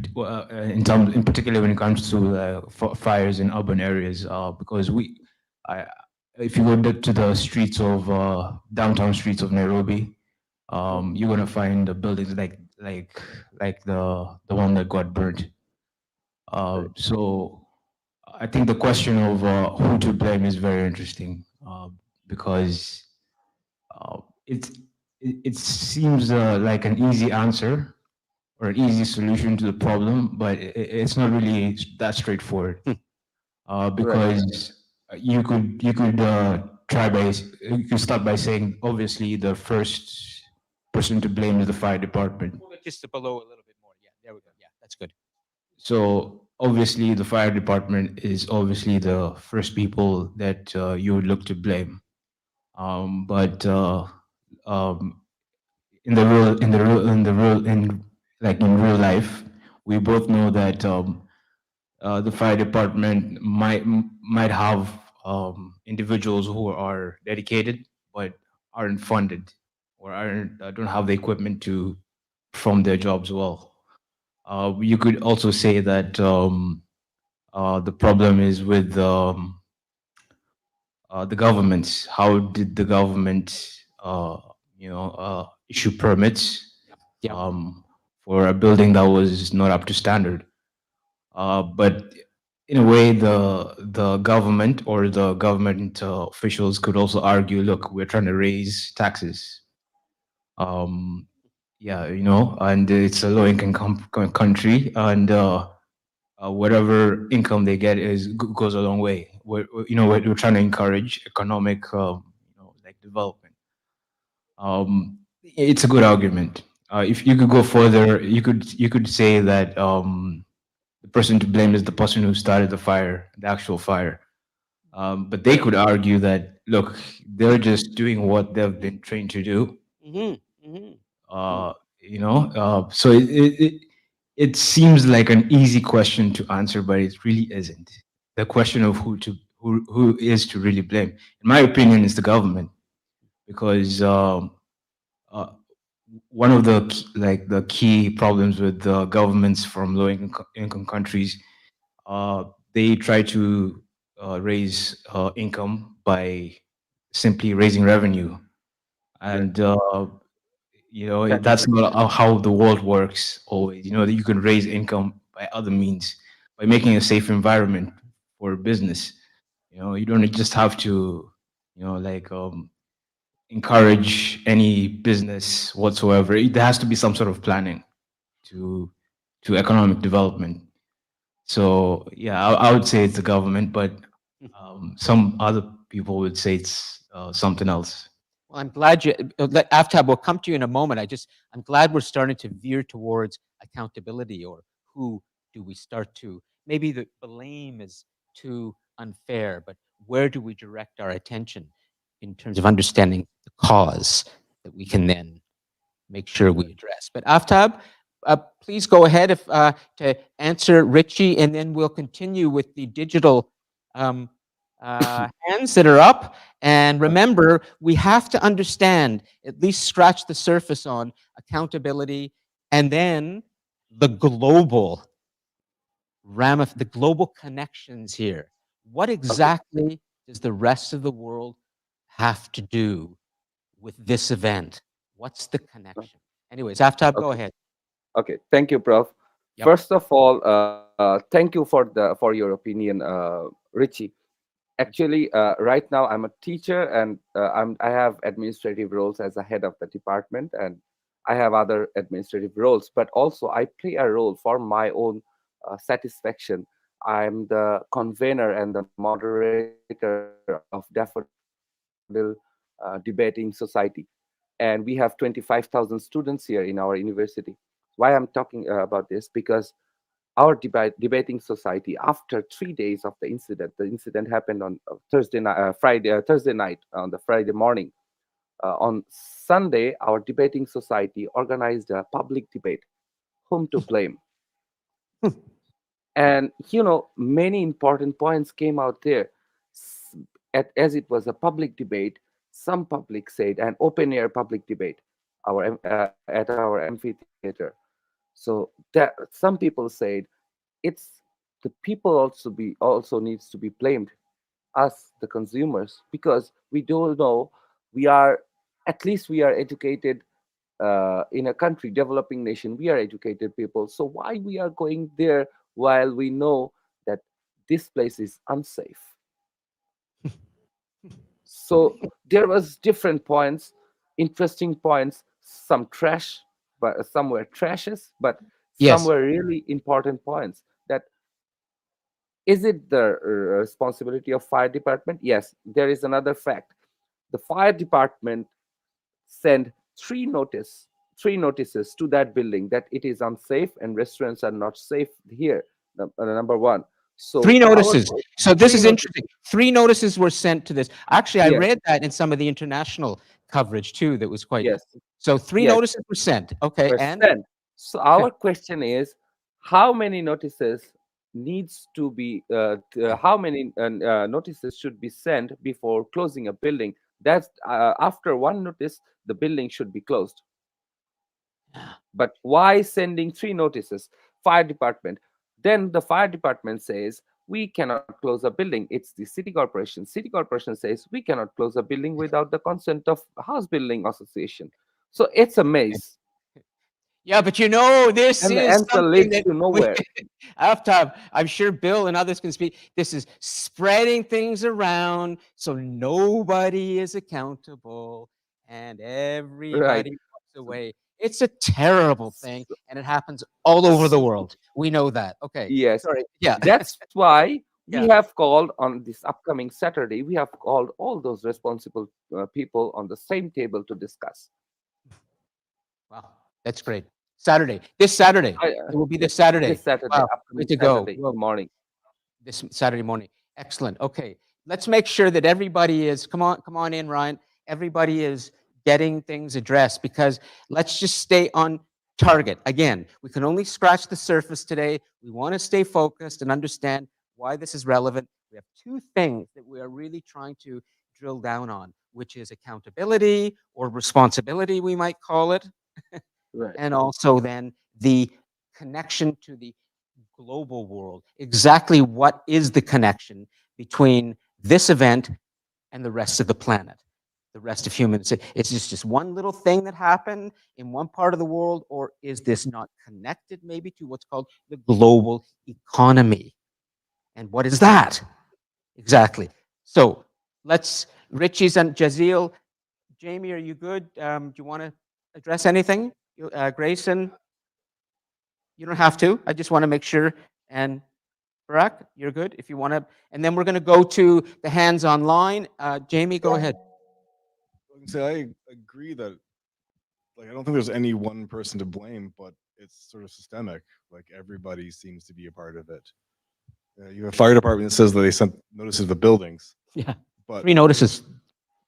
In particular, when it comes to fires in urban areas, because if you go to the streets of downtown streets of Nairobi, you're gonna find the buildings like the one that got burnt. So I think the question of who to blame is very interesting because it's it seems like an easy answer or an easy solution to the problem, but it's not really that straightforward. Because you could try by you could start by saying obviously the first person to blame is the fire department. Move it just below a little bit more. Yeah, there we go. Yeah, that's good. So obviously the fire department is obviously the first people that you would look to blame. But um, in real life, we both know that the fire department might have individuals who are dedicated but aren't funded or aren't don't have the equipment to perform their jobs well. You could also say that the problem is with the governments. How did the government, issue permits Yeah. for a building that was not up to standard? But in a way, the government or the government officials could also argue, look, we're trying to raise taxes. Um, yeah, and it's a low-income country, and whatever income they get goes a long way. We're trying to encourage economic, like development. It's a good argument. If you could go further, you could say that the person to blame is the person who started the fire, the actual fire. But they could argue that, look, they're just doing what they've been trained to do. Uh, so it seems like an easy question to answer, but it really isn't. The question of who is to really blame, in my opinion, is the government, because uh, one of the key problems with the governments from low income countries, uh, they try to raise income by simply raising revenue, and that's not how the world works always. That you can raise income by other means, by making a safe environment for business. You don't just have to, like encourage any business whatsoever. There has to be some sort of planning to economic development. So yeah, I would say it's the government, but some other people would say it's something else. Well, I'm glad Aftab, we'll come to you in a moment. I'm glad we're starting to veer towards accountability, or who do we start to, maybe the blame is too unfair, but where do we direct our attention in terms of understanding the cause that we can then make sure we address. But Aftab, please go ahead to answer Richie, and then we'll continue with the digital hands that are up. And remember, we have to understand, at least scratch the surface on accountability, and then the global the global connections here. What exactly does the rest of the world have to do with this event? What's the connection? Anyways, Aftab, go ahead. Okay, thank you, Prof. Yep. First of all, thank you for your opinion, Richie. Actually, right now I'm a teacher, and I have administrative roles as a head of the department, and I have other administrative roles. But also, I play a role for my own satisfaction. I'm the convener and the moderator of Daffodil Debating Society, and we have 25,000 students here in our university. Why I'm talking about this? Because our debating society, after 3 days of the incident happened on Thursday night, on the Friday morning. On Sunday, our debating society organized a public debate, whom to blame. And many important points came out there. As it was a public debate, some public said an open air public debate at our amphitheater. So that some people said it's the people also needs to be blamed, us the consumers, because we don't know, at least we are educated, in a country, developing nation, we are educated people. So why we are going there while we know that this place is unsafe? So there was different points. interesting points, some trash, but somewhere trashes, but Yes. somewhere really important points. That is it the responsibility of fire department? Yes. There is another fact. The fire department send three notices to that building that it is unsafe and restaurants are not safe here. Number one. So Three our notices. So this three is notices. interesting. Three notices were sent to this. Actually, I Yes. read that in some of the international coverage too. That was quite. Yes. So three Yes. notices were sent. Okay, and Percent. So our question is, how many notices needs to be how many notices should be sent before closing a building? That's after one notice the building should be closed. But why sending three notices? Fire department. Then the fire department says we cannot close a building. It's the city corporation. City corporation says we cannot close a building without the consent of house building association. So it's a maze. yeah, but you know, this And the is answer something leads that to nowhere. After I'm sure Bill and others can speak. This is spreading things around so nobody is accountable and Right. everybody walks away. It's a terrible thing, and it happens all over the world. We know that. Okay. Yes. Sorry. Yeah. That's why we Yeah. have called on this upcoming Saturday, we have called all those responsible people on the same table to discuss. Wow. That's great. Saturday. This Saturday. It will be this Saturday. This Saturday, Wow. upcoming Good to go. Saturday Well, morning. this Saturday morning. Excellent. Okay. Let's make sure that everybody is, come on in, Ryan. Everybody is getting things addressed, because let's just stay on target. Again, we can only scratch the surface today. We want to stay focused and understand why this is relevant. We have two things that we are really trying to drill down on, which is accountability or responsibility, we might call it, Right. and also then the connection to the global world. Exactly what is the connection between this event and the rest of the planet, the rest of humans? Is this just one little thing that happened in one part of the world, or is this not connected maybe to what's called the global economy? And what is that? Exactly. So Richie's and Jazeel. Jamie, are you good? Do you want to address anything? Grayson, you don't have to. I just want to make sure. And Barack, you're good if you want to. And then we're going to go to the hands online. Jamie, go ahead. I can say I agree that I don't think there's any one person to blame, but it's sort of systemic. Like everybody seems to be a part of it. You have a fire department that says that they sent notices to buildings, Yeah. but 3 notices.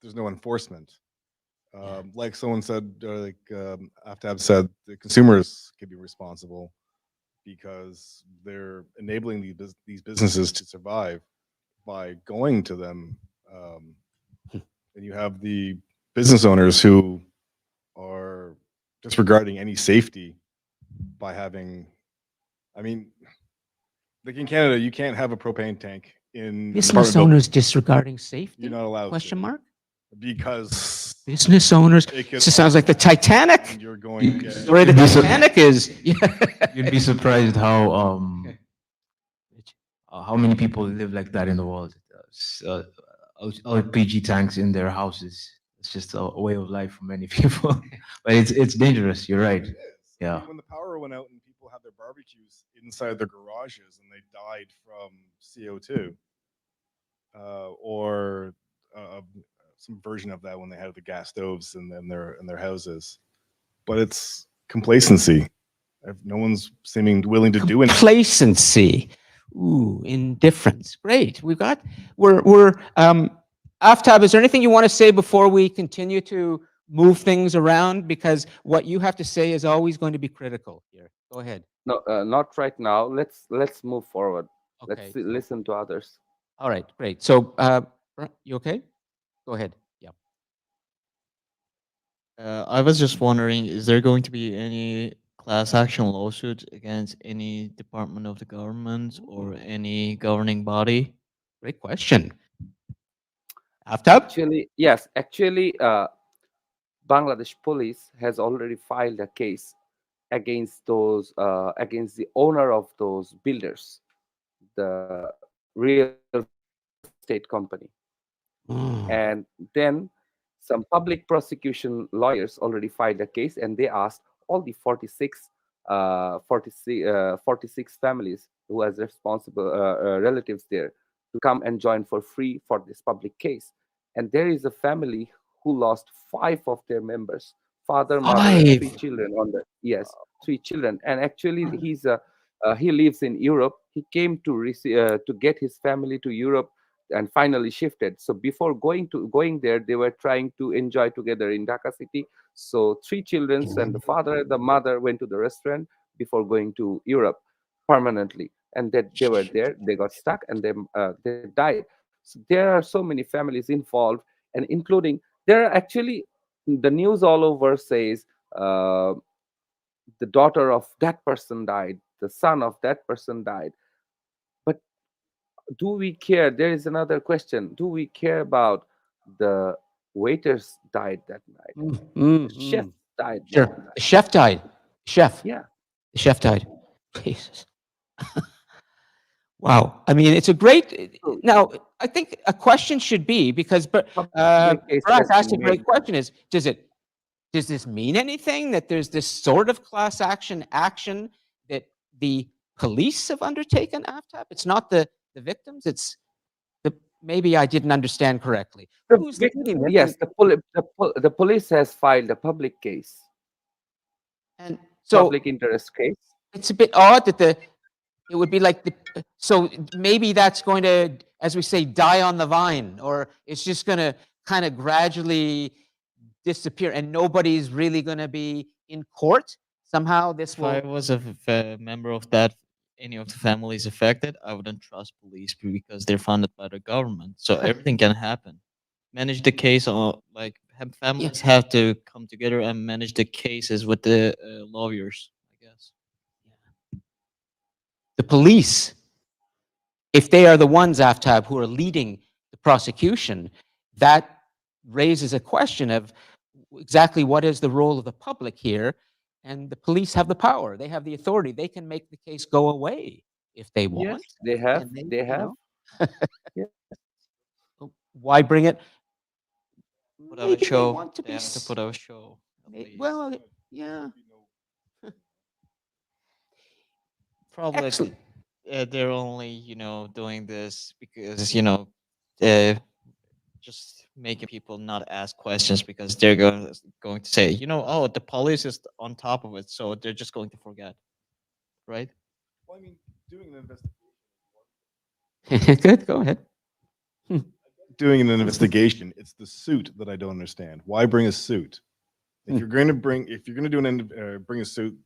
there's no enforcement. Like someone said, Aftab said, the consumers could be responsible because they're enabling these businesses to survive by going to them. And you have the business owners who are disregarding any safety by having, I mean, like in Canada, you can't have a propane tank in an Business apartment building. owners disregarding safety? You're not allowed Question to, mark? because Business owners. it could, This sounds like the Titanic. and you're going to get Story of the Titanic is. Yeah. You'd be surprised how many people live like that in the world. LPG tanks in their houses. It's just a way of life for many people. But it's dangerous. You're right. It is. Yeah. I mean, when the power went out and people had their barbecues inside their garages and they died from CO2, or some version of that when they had the gas stoves in their houses. But it's complacency. No one's seeming willing to do anything. Complacency. Ooh, indifference. Great. We're Aftab, is there anything you want to say before we continue to move things around? Because what you have to say is always going to be critical here. Go ahead. No, not right now. Let's move forward. Okay. Let's listen to others. All right, great. So, you okay? Go ahead. Yeah. I was just wondering, is there going to be any class action lawsuit against any department of the government or any governing body? Great question. Aftab? Actually, Bangladesh police has already filed a case against against the owner of those builders, the real estate company. Mm. And then some public prosecution lawyers already filed a case, and they asked all the 46 families who has responsible relatives there to come and join for free for this public case. And there is a family who lost 5 of their members, father, mother, and 3 5. children on the, yes, 3 children. And actually he lives in Europe. He came to get his family to Europe and finally shifted. So before going there, they were trying to enjoy together in Dhaka city. So 3 children and the father and the mother went to the restaurant before going to Europe permanently. And that they were there, they got stuck, and they died. So there are so many families involved, and including there are actually, the news all over says the daughter of that person died, the son of that person died. But do we care? There is another question. Do we care about the waiters died that night? The chef died Sure. that night. The chef died. Chef. Yeah. The chef died. Jesus. Wow. I mean, it's a great. Now, I think a question should be, because Public case Barack has asked a been great made. question: is does this mean anything, that there's this sort of class action that the police have undertaken, Aftab? It's not the victims. It's maybe I didn't understand correctly. Who's leading this? Yes, the police has filed a public case, And so public interest case. it's a bit odd that it would be like so maybe that's going to, as we say, die on the vine, or it's just going to kind of gradually disappear, and nobody's really going to be in court. Somehow this If I will. was a member of any of the families affected, I wouldn't trust police because they're funded by the government. So everything can happen. Manage the case, or like families have to come together and manage the cases with the lawyers, I guess. The police, if they are the ones, Aftab, who are leading the prosecution, that raises a question of exactly what is the role of the public here. And the police have the power. They have the authority. They can make the case go away if they want. Yes, they have. And They have. Yeah. Why bring it? Put out a Maybe they show. want to They be have to put out a show. at least. well, yeah. Probably Excellent. they're only doing this because just making people not ask questions, because they're going to say, oh, the police is on top of it, so they're just going to forget, right? Well, I mean, doing an investigation. Good. Go ahead. Doing an investigation, it's the suit that I don't understand. Why bring a suit? If you're going to bring a suit,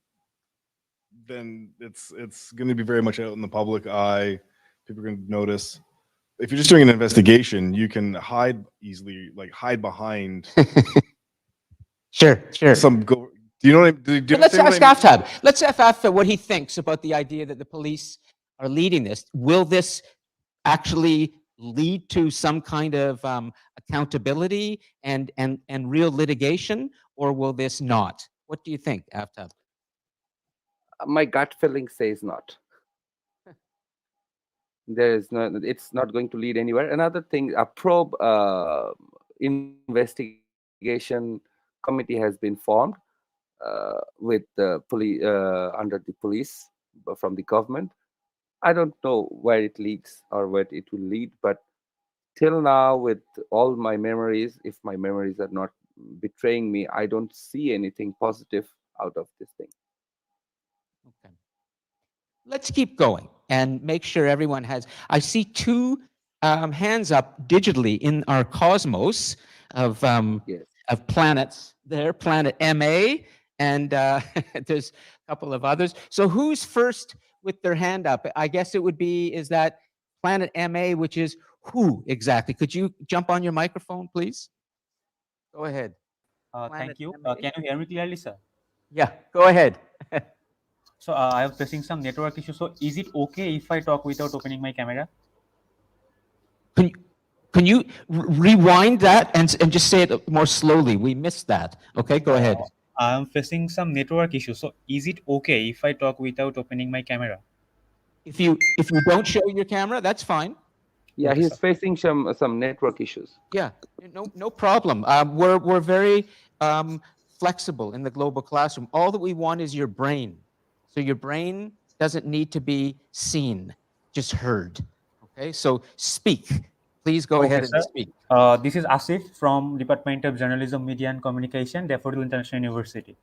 then it's going to be very much out in the public eye. People are going to notice. If you're just doing an investigation, you can hide behind Sure. some go. Do you know what I do you But let's understand ask what I mean? Aftab. Let's ask Aftab what he thinks about the idea that the police are leading this. Will this actually lead to some kind of accountability and real litigation, or will this not? What do you think, Aftab? My gut feeling says not. It's not going to lead anywhere. Another thing, a probe investigation committee has been formed with the police under the police from the government. I don't know where it leads or where it will lead, but till now, with all my memories, if my memories are not betraying me, I don't see anything positive out of this thing. Okay. Let's keep going and make sure everyone has. I see 2 hands up digitally in our cosmos of Yes. of planets there, planet MA, and there's a couple of others. So who's first with their hand up? I guess it would be, is that planet MA, which is who exactly? Could you jump on your microphone, please? Go ahead. Thank Planet you. MA. Can you hear me clearly, sir? Yeah, go ahead. So I am facing some network issue. So is it okay if I talk without opening my camera? Can you rewind that and just say it more slowly? We missed that. Okay, go ahead. I am facing some network issue. So is it okay if I talk without opening my camera? If you don't show your camera, that's fine. Yeah, Okay. he's facing some network issues. Yeah, no problem. We're very flexible in the global classroom. All that we want is your brain. So your brain doesn't need to be seen, just heard. Okay, so speak. Please go Okay, ahead and sir. speak. This is Asif from Department of Journalism, Media and Communication, Daffodil International University.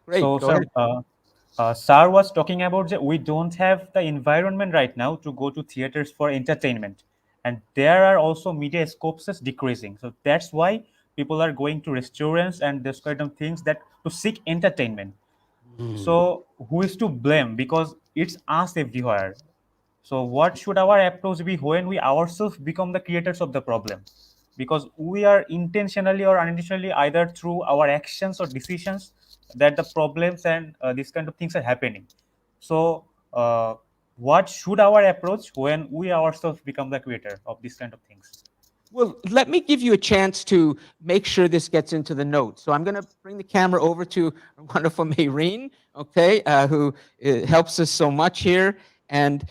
Great, So, go sir, ahead. Sir was talking about that we don't have the environment right now to go to theaters for entertainment, and there are also media scopes is decreasing. So that's why people are going to restaurants and this kind of things that to seek entertainment. So who is to blame? Because it's us everywhere. So what should our approach be when we ourselves become the creators of the problem? Because we are intentionally or unintentionally, either through our actions or decisions, that the problems and these kind of things are happening. So what should our approach when we ourselves become the creator of these kind of things? Well, let me give you a chance to make sure this gets into the notes. So I'm going to bring the camera over to our wonderful Maureen, okay, who helps us so much here. And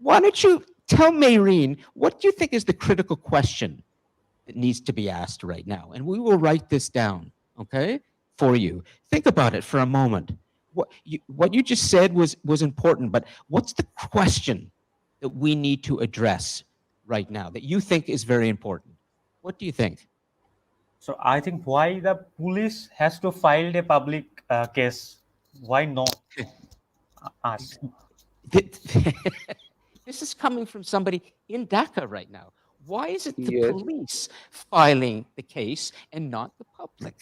why don't you tell Maureen, what do you think is the critical question that needs to be asked right now? And we will write this down, okay, for you. Think about it for a moment. What you just said was important, but what's the question that we need to address right now that you think is very important? What do you think? So I think why the police has to file a public case? Why not us? This is coming from somebody in Dhaka right now. Why is it the Yes. police filing the case and not the public?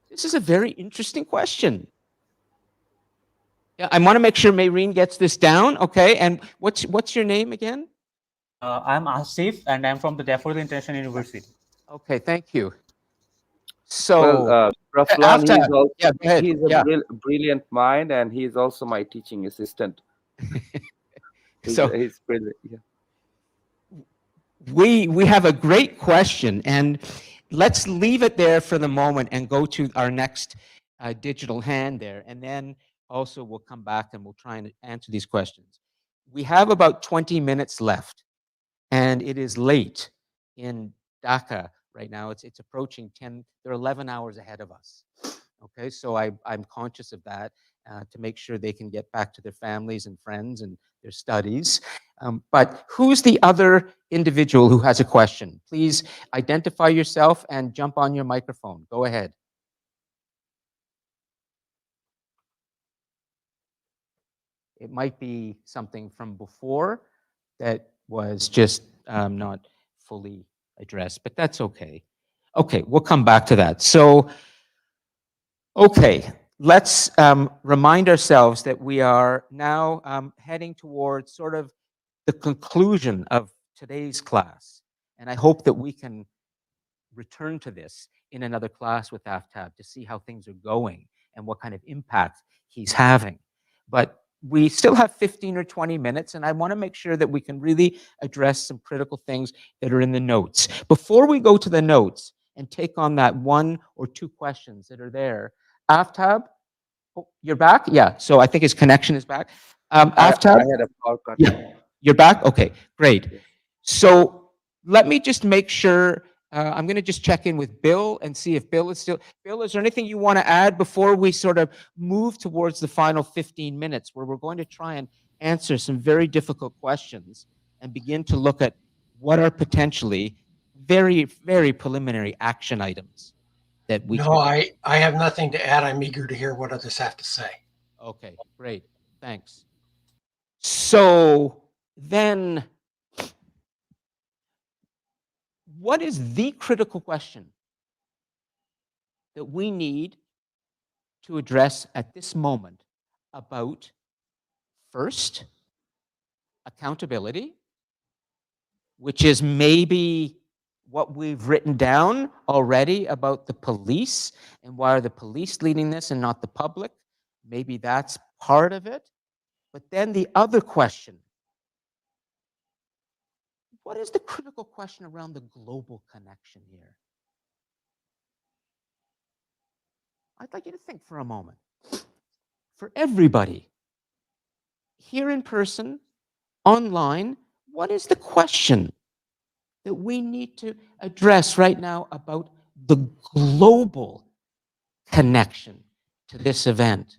This is a very interesting question. Yeah, I want to make sure Maureen gets this down. Okay, and what's your name again? I'm Asif, and I'm from the Daffodil International University. Okay, thank you. Well, So Raflan, after, he's also yeah, go ahead. he's a Yeah. brilliant mind, and he's also my teaching assistant. So he's brilliant. Yeah. we have a great question, and let's leave it there for the moment and go to our next digital hand there, and then also we'll come back and we'll try and answer these questions. We have about 20 minutes left, and it is late in Dhaka right now. It's approaching 10. They're 11 hours ahead of us. Okay, so I'm conscious of that to make sure they can get back to their families and friends and their studies. But who's the other individual who has a question? Please identify yourself and jump on your microphone. Go ahead. It might be something from before that was just not fully addressed, but that's okay. Okay, we'll come back to that. So, okay, let's remind ourselves that we are now heading towards sort of the conclusion of today's class. And I hope that we can return to this in another class with Aftab to see how things are going and what kind of impact he's having. But we still have 15 or 20 minutes, and I want to make sure that we can really address some critical things that are in the notes. Before we go to the notes and take on that one or two questions that are there, Aftab, oh, you're back? Yeah, so I think his connection is back. Aftab? I had a power cut. Yeah, you're back? Okay, great. Yes. So let me just make sure, I'm going to just check in with Bill and see if Bill is still, Bill, is there anything you want to add before we sort of move towards the final 15 minutes where we're going to try and answer some very difficult questions and begin to look at what are potentially very, very preliminary action items that we No, I have nothing to add. I'm eager to hear what others have to say. Okay, great. Thanks. So then, what is the critical question that we need to address at this moment about, first, accountability, which is maybe what we've written down already about the police and why are the police leading this and not the public? Maybe that's part of it. But then the other question, what is the critical question around the global connection here? I'd like you to think for a moment. For everybody, here in person, online, what is the question that we need to address right now about the global connection to this event?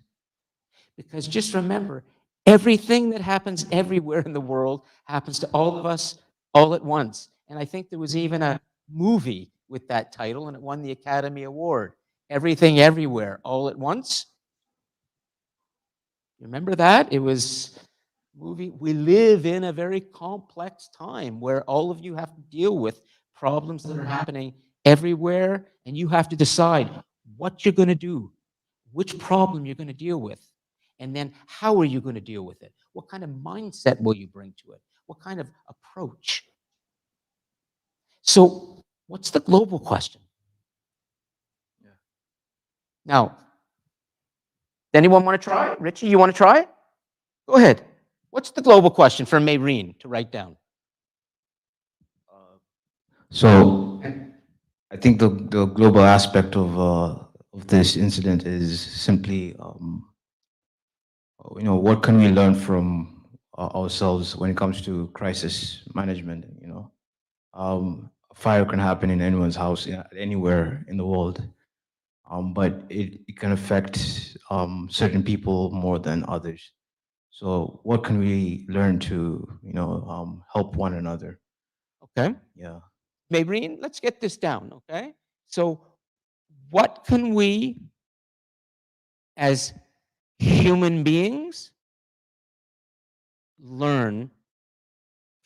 Because just remember, everything that happens everywhere in the world happens to all of us all at once. And I think there was even a movie with that title, and it won the Academy Award. Everything Everywhere All at Once. Remember that? It was movie. We live in a very complex time where all of you have to deal with problems that are happening everywhere, and you have to decide what you're going to do, which problem you're going to deal with, and then how are you going to deal with it? What kind of mindset will you bring to it? What kind of approach? So, what's the global question? Now, anyone want to try it? Richie, you want to try it? Go ahead. What's the global question for Mayreen to write down? So I think the global aspect of this incident is simply, what can we learn from ourselves when it comes to crisis management? Fire can happen in anyone's house, anywhere in the world, but it can affect certain people more than others. So what can we learn to, help one another? Okay. Yeah. Mayreen, let's get this down, okay? So, what can we, as human beings, learn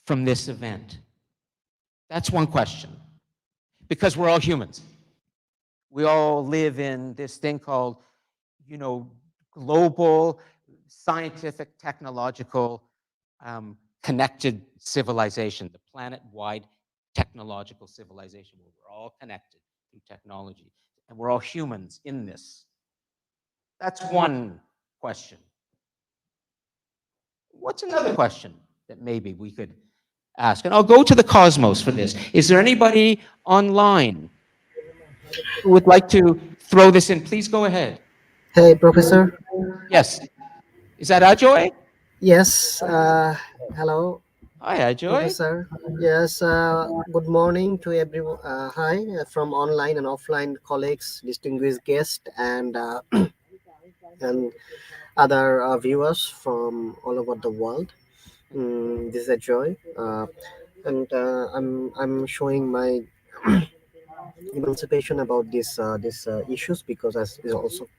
from this event? That's one question. Because we're all humans. We all live in this thing called, global, scientific, technological, connected civilization, the planet-wide technological civilization where we're all connected through technology. And we're all humans in this. That's one question. What's another question that maybe we could ask? And I'll go to the cosmos for this. Is there anybody online who would like to throw this in? Please go ahead. Hey, Professor. Yes. Is that Ajoy? Yes. Hello, Hi, Ajoy. Professor. Yes. Good morning to everyone. Hi, from online and offline colleagues, distinguished guests, and and other viewers from all over the world. This is Ajoy, and I'm showing my emancipation about these issues because as is also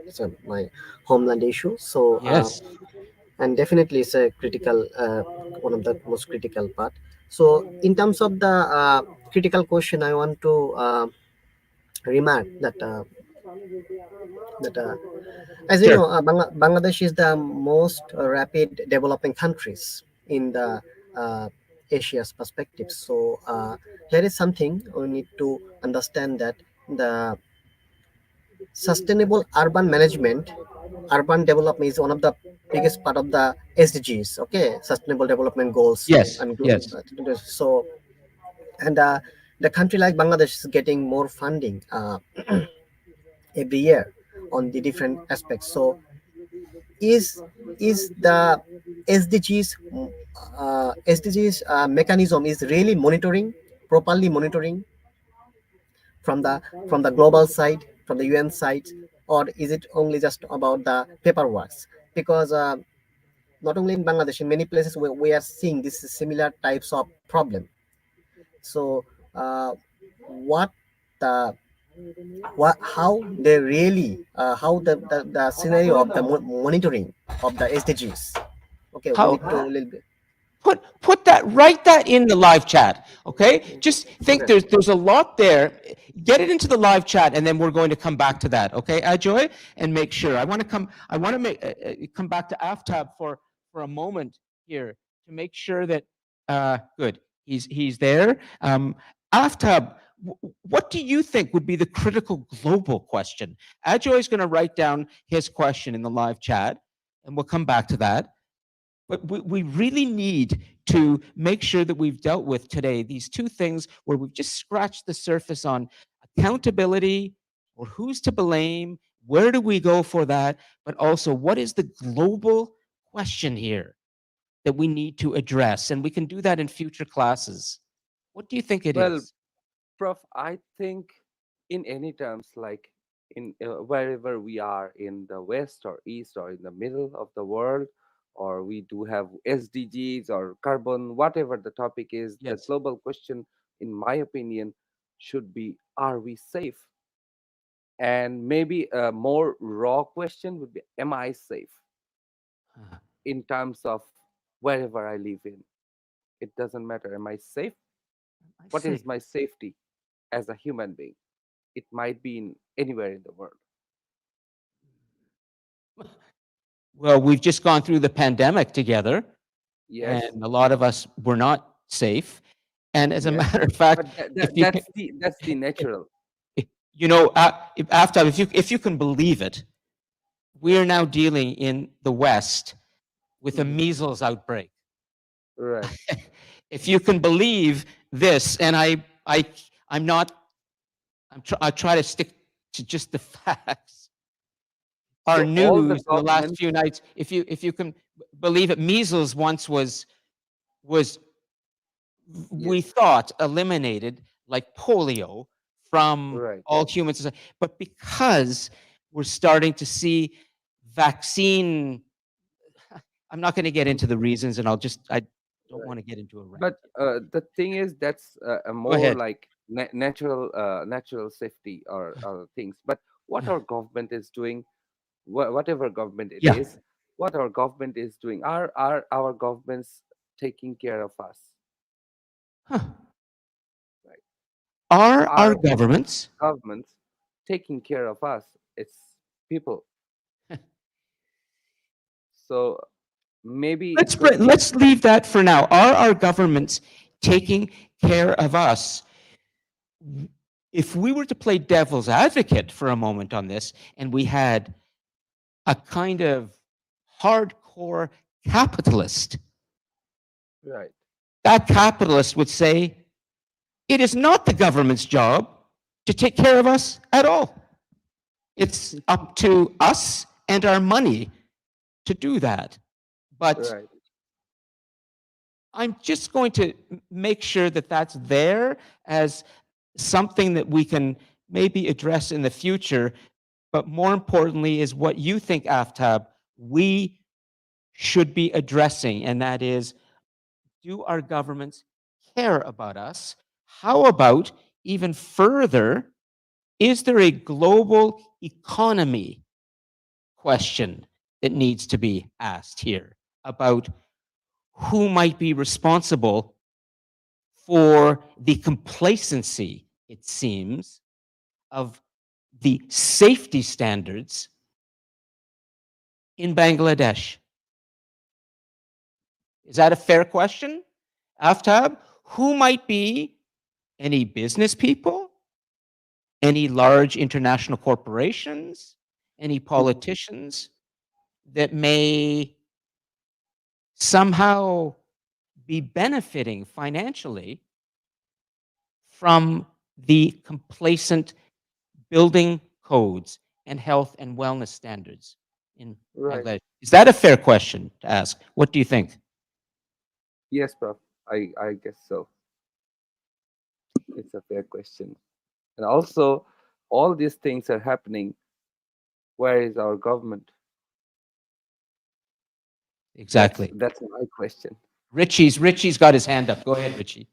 it's my homeland issue. So Yes. and definitely it's a critical one of the most critical part. So in terms of the critical question, I want to remark that as you Sure. know, Bangladesh is the most rapid developing countries in the Asia's perspective. So here is something we need to understand, that the sustainable urban management, urban development is one of the biggest part of the SDGs. Okay, sustainable development goals. Yes. And Yes. so and the country like Bangladesh is getting more funding every year on the different aspects. So is the SDGs mechanism is really properly monitoring from the global side, from the UN side, or is it only just about the paperwork? Because not only in Bangladesh, in many places we are seeing this similar types of problem. So what the how they really how the scenario of the monitoring of the SDGs. Okay, we need to a little bit. Write that in the live chat, okay? Just think Okay. there's a lot there. Get it into the live chat, and then we're going to come back to that, okay, Ajoy? And make sure. I want to come back to Aftab for a moment here to make sure that good. He's there. Aftab, what do you think would be the critical global question? Ajoy is going to write down his question in the live chat, and we'll come back to that. But we really need to make sure that we've dealt with today these two things where we've just scratched the surface on accountability, or who's to blame, where do we go for that, but also what is the global question here that we need to address, and we can do that in future classes. What do you think it is? Well, Prof, I think in any terms, like in wherever we are in the west or east or in the middle of the world, or we do have SDGs or carbon, whatever the topic is, the Yes. global question, in my opinion, should be, are we safe? And maybe a more raw question would be, am I safe in terms of wherever I live in? It doesn't matter. Am I safe? What is my safety as a human being? It might be in anywhere in the world. Well, we've just gone through the pandemic together, Yes. and a lot of us were not safe. And as a Yes. matter of fact, But if you that's the natural. you know, after if you can believe it, we are now dealing in the West with a measles outbreak. Right. If you can believe this, and I'm not, I try to stick to just the facts. Our So all the news in the last governments- few nights, if you can believe it, measles once was we thought eliminated like polio from Right. all human society, but because we're starting to see vaccine, I'm not going to get into the reasons, and I don't want to get into a rant. But the thing is, that's a more ahead. like natural safety or things. But what our government is doing, whatever government it is, Yeah. what our government is doing, are our governments taking care of us? Huh. Right. Are our Our governments governments taking care of us? It's people. So maybe it could be- let's leave that for now. Are our governments taking care of us? If we were to play devil's advocate for a moment on this, and we had a kind of hardcore capitalist, right. that capitalist would say, it is not the government's job to take care of us at all. It's up to us and our money to do that. But Right. I'm just going to make sure that that's there as something that we can maybe address in the future. But more importantly is what you think, Aftab, we should be addressing, and that is, do our governments care about us? How about, even further, is there a global economy question that needs to be asked here about who might be responsible for the complacency, it seems, of the safety standards in Bangladesh? Is that a fair question, Aftab? Who might be any business people, any large international corporations, any politicians that may somehow be benefiting financially from the complacent building codes and health and wellness standards in Right. Bangladesh? Is that a fair question to ask? What do you think? Yes, Prof. I guess so. It's a fair question. And also, all these things are happening. Where is our government? Exactly. That's my question. Richie's got his hand up. Go ahead, Richie.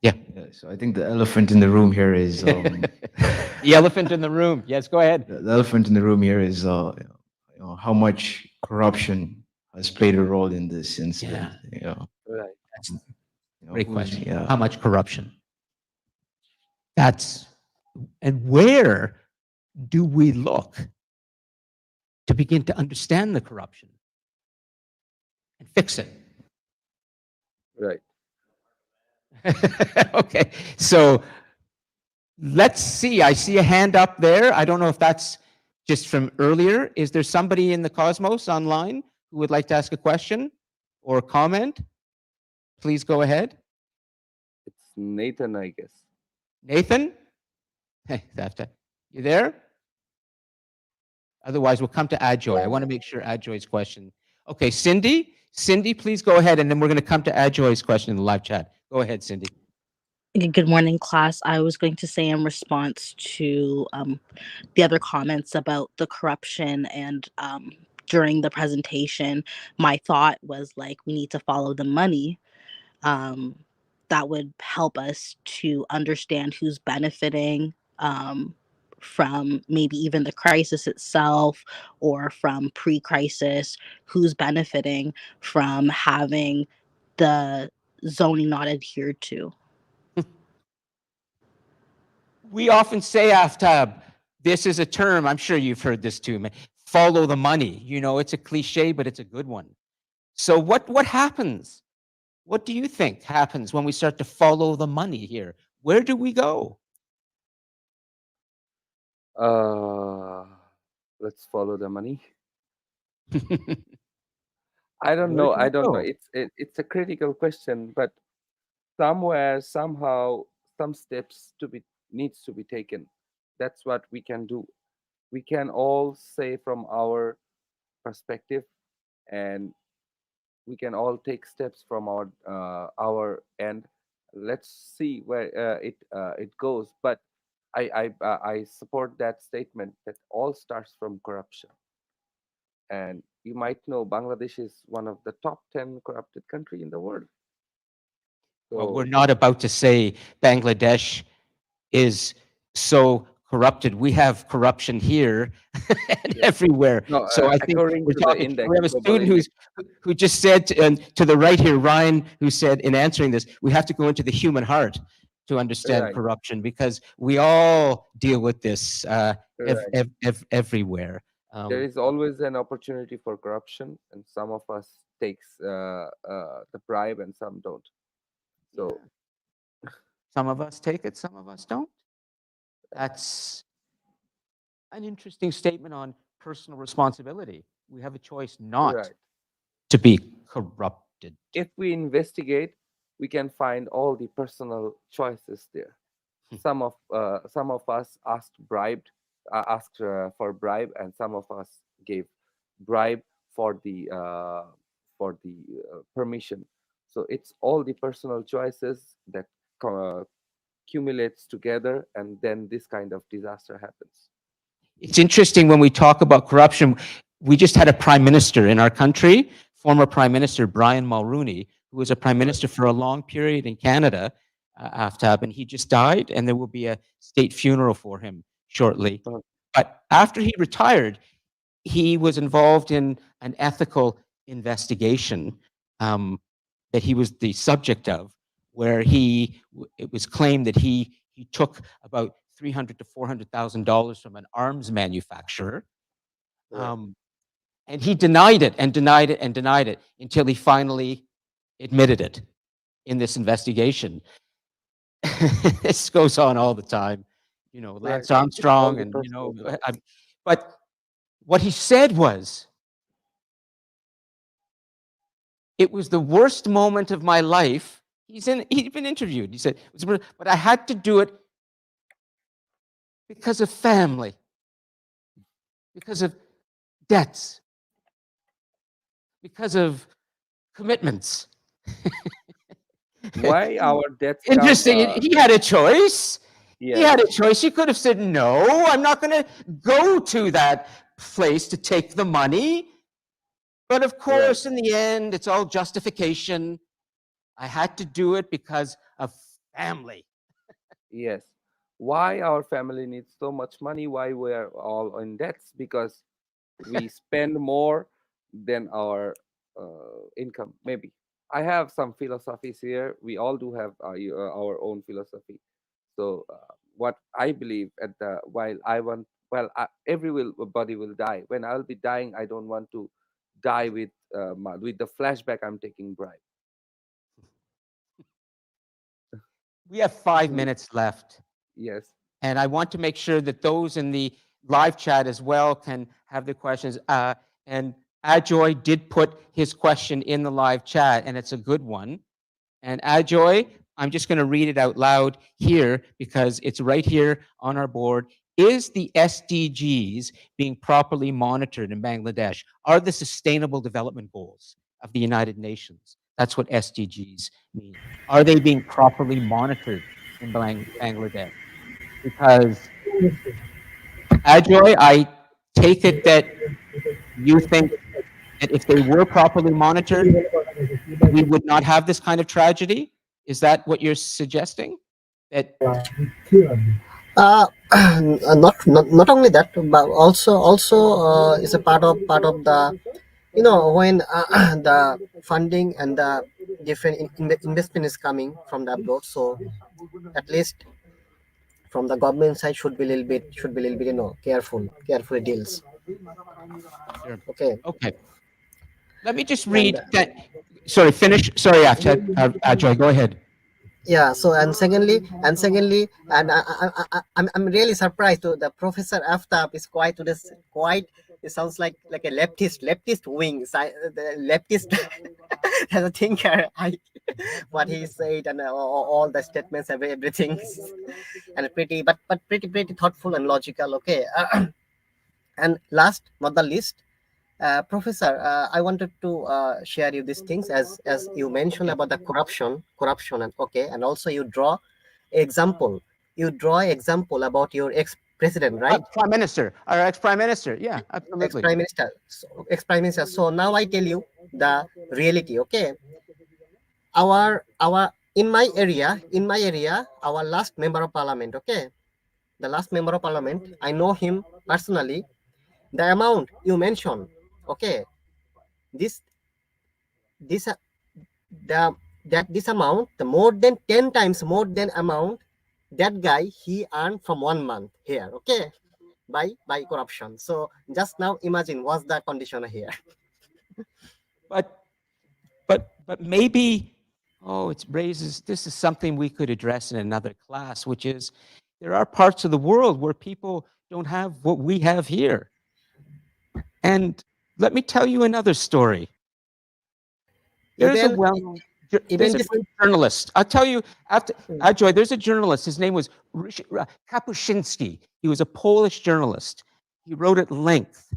Yeah, so I think the elephant in the room here is The elephant in the room. Yes, go ahead. the elephant in the room here is how much corruption has played a role in this incident. Right. That's You know, great who's- question. Yeah. How much corruption? And where do we look to begin to understand the corruption and fix it? Right. Okay, so let's see. I see a hand up there. I don't know if that's just from earlier. Is there somebody in the Cosmos online who would like to ask a question or comment? Please go ahead. It's Nathan, I guess. Nathan? Hey, you there? Otherwise, we'll come to Adjoy. I want to make sure Adjoy's question. Okay, Cindy. Cindy, please go ahead, and then we're going to come to Ajoy's question in the live chat. Go ahead, Cindy. Good morning, class. I was going to say in response to the other comments about the corruption and during the presentation, my thought was like, we need to follow the money. That would help us to understand who's benefiting from maybe even the crisis itself or from pre-crisis, who's benefiting from having the zoning not adhered to. We often say, Aftab, this is a term, I'm sure you've heard this too, man, follow the money. You know, it's a cliche, but it's a good one. So what happens? What do you think happens when we start to follow the money here? Where do we go? Let's follow the money. I don't know. I don't know. It's a critical question, but somewhere, somehow, some steps needs to be taken. That's what we can do. We can all say from our perspective, and we can all take steps from our end. Let's see where it goes. But I support that statement that all starts from corruption. And you might know Bangladesh is one of the top 10 corrupted country in the world. Well, we're not about to say Bangladesh is so corrupted. We have corruption here and everywhere. No, so I think according we're to the talking. index, We have a global student who just said to the right here, Ryan, who said in answering this, we have to go into the human heart to understand Right. corruption because we all deal with this Right. everywhere. There is always an opportunity for corruption, and some of us takes the bribe and some don't. So Some of us take it, some of us don't. That's an interesting statement on personal responsibility. We have a choice not right. to be corrupted. If we investigate, we can find all the personal choices there. Some of us asked for bribe, and some of us gave bribe for the permission. So it's all the personal choices that accumulates together, and then this kind of disaster happens. It's interesting when we talk about corruption. We just had a prime minister in our country, former Prime Minister Brian Mulroney, who was a prime minister for a long period in Canada, Aftab, and he just died, and there will be a state funeral for him shortly. Oh. But after he retired, he was involved in an ethical investigation that he was the subject of, where it was claimed that he took about $300,000 to $400,000 from an arms manufacturer, and he denied it and denied it and denied it until he finally admitted it in this investigation. This goes on all the time, you know, Lance Armstrong, and you know, but what he said was, it was the worst moment of my life. He'd been interviewed. He said, but I had to do it because of family, because of debts, because of commitments. Why our debts? Interesting. He had a choice. Yes. He had a choice. He could have said, no, I'm not going to go to that place to take the money. But of course, in the end, it's all justification. I had to do it because of family. Yes. Why our family needs so much money? Why we are all in debts? Because we spend more than our income. Maybe I have some philosophies here. We all do have our own philosophy. So what I believe everybody will die. When I'll be dying, I don't want to die with the flashback I'm taking bribe. We have 5 minutes left. Yes. And I want to make sure that those in the live chat as well can have the questions. And Ajoy did put his question in the live chat, and it's a good one. And Ajoy, I'm just going to read it out loud here because it's right here on our board. Is the SDGs being properly monitored in Bangladesh? Are the Sustainable Development Goals of the United Nations. That's what SDGs mean. Are they being properly monitored in Bangladesh? Because, Ajoy, I take it that you think that if they were properly monitored, we would not have this kind of tragedy? Is that what you're suggesting? That Not only that, but also is a part of the, when the funding and the different investment is coming from the abroad. So at least from the government side should be a little bit careful deals. Sure. Okay. Okay. Let me just And read that. Sorry, finish. Sorry, Ajoy, go ahead. yeah. So and secondly, and I'm really surprised to the Professor Aftab is quite to this quite. It sounds like a leftist wing. The leftist as a thinker. What he said and all the statements, everything, and pretty thoughtful and logical. Okay. And last not the least, Professor, I wanted to share you these things as you mentioned about the corruption, and okay, and also you draw example. You draw example about your ex-president, right? Prime Minister, our ex-Prime Minister. Yeah, absolutely. Ex-Prime Minister. Ex-Prime Minister. So now I tell you the reality. Okay. In my area, our last member of parliament. Okay, the last member of parliament. I know him personally. The amount you mentioned. Okay, this this this amount, the more than 10 times more than amount that guy he earned from 1 month here. Okay, by corruption. So just now imagine what's the condition here. But maybe, it raises, this is something we could address in another class, which is there are parts of the world where people don't have what we have here. And let me tell you another story. There's a well-known journalist. I'll tell you, Ajoy, there's a journalist. His name was Kapuscinski. He was a Polish journalist. He wrote at length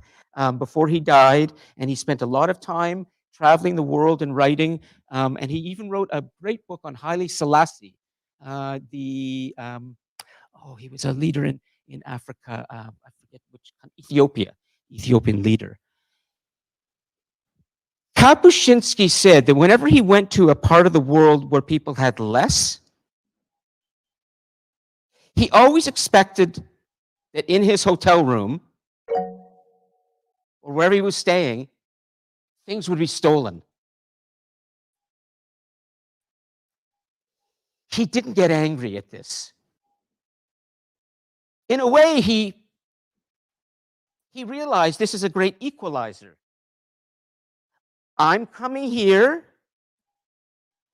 before he died, and he spent a lot of time traveling the world and writing. And he even wrote a great book on Haile Selassie. He was a leader in Africa. I forget which country, Ethiopian leader. Kapuscinski said that whenever he went to a part of the world where people had less, he always expected that in his hotel room or wherever he was staying, things would be stolen. He didn't get angry at this. In a way, he realized this is a great equalizer. I'm coming here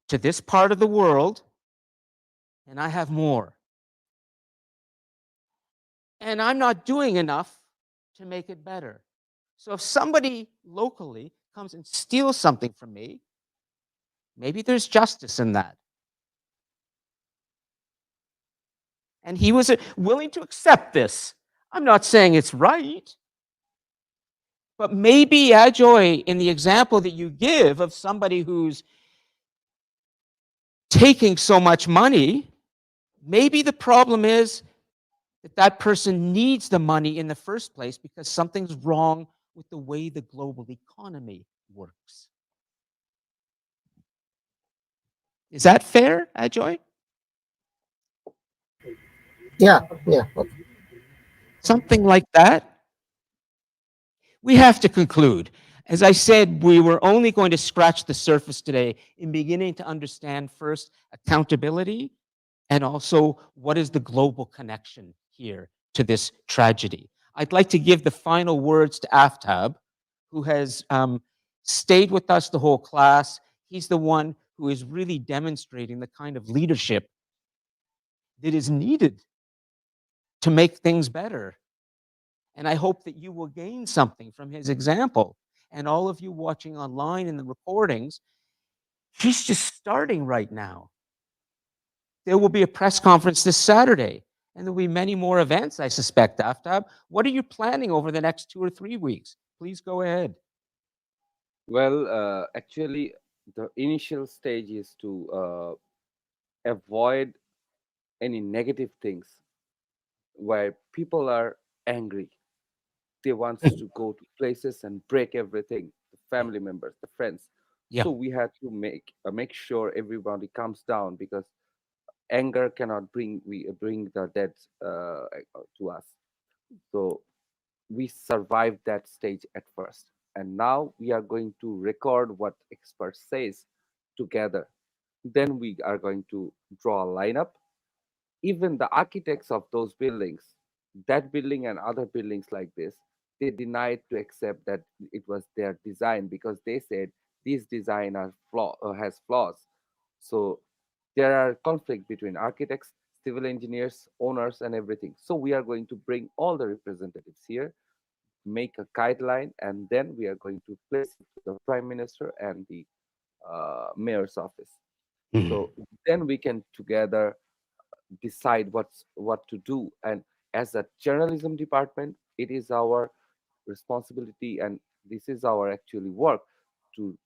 to this part of the world, and I have more. And I'm not doing enough to make it better. So if somebody locally comes and steals something from me, maybe there's justice in that. And he was willing to accept this. I'm not saying it's right. But maybe, Ajoy, in the example that you give of somebody who's taking so much money, maybe the problem is that that person needs the money in the first place because something's wrong with the way the global economy works. Is that fair, Ajoy? Yeah. Something like that. We have to conclude. As I said, we were only going to scratch the surface today in beginning to understand first accountability and also what is the global connection here to this tragedy. I'd like to give the final words to Aftab, who has stayed with us the whole class. He's the one who is really demonstrating the kind of leadership that is needed to make things better. And I hope that you will gain something from his example. And all of you watching online in the recordings, he's just starting right now. There will be a press conference this Saturday, and there'll be many more events, I suspect, Aftab. What are you planning over the next 2 or 3 weeks? Please go ahead. Well, actually, the initial stage is to avoid any negative things where people are angry. They want to go to places and break everything, the family members, the friends. Yeah. So we had to make sure everybody comes down, because anger cannot bring the dead to us. So we survived that stage at first, and now we are going to record what experts says together. Then we are going to draw a lineup. Even the architects of those buildings, that building and other buildings like this, they denied to accept that it was their design, because they said this design has flaws. So there are conflict between architects, civil engineers, owners, and everything. So we are going to bring all the representatives here, make a guideline, and then we are going to place it to the prime minister and the mayor's office. So then we can together decide what to do. And as a journalism department, it is our responsibility, and this is our actually work to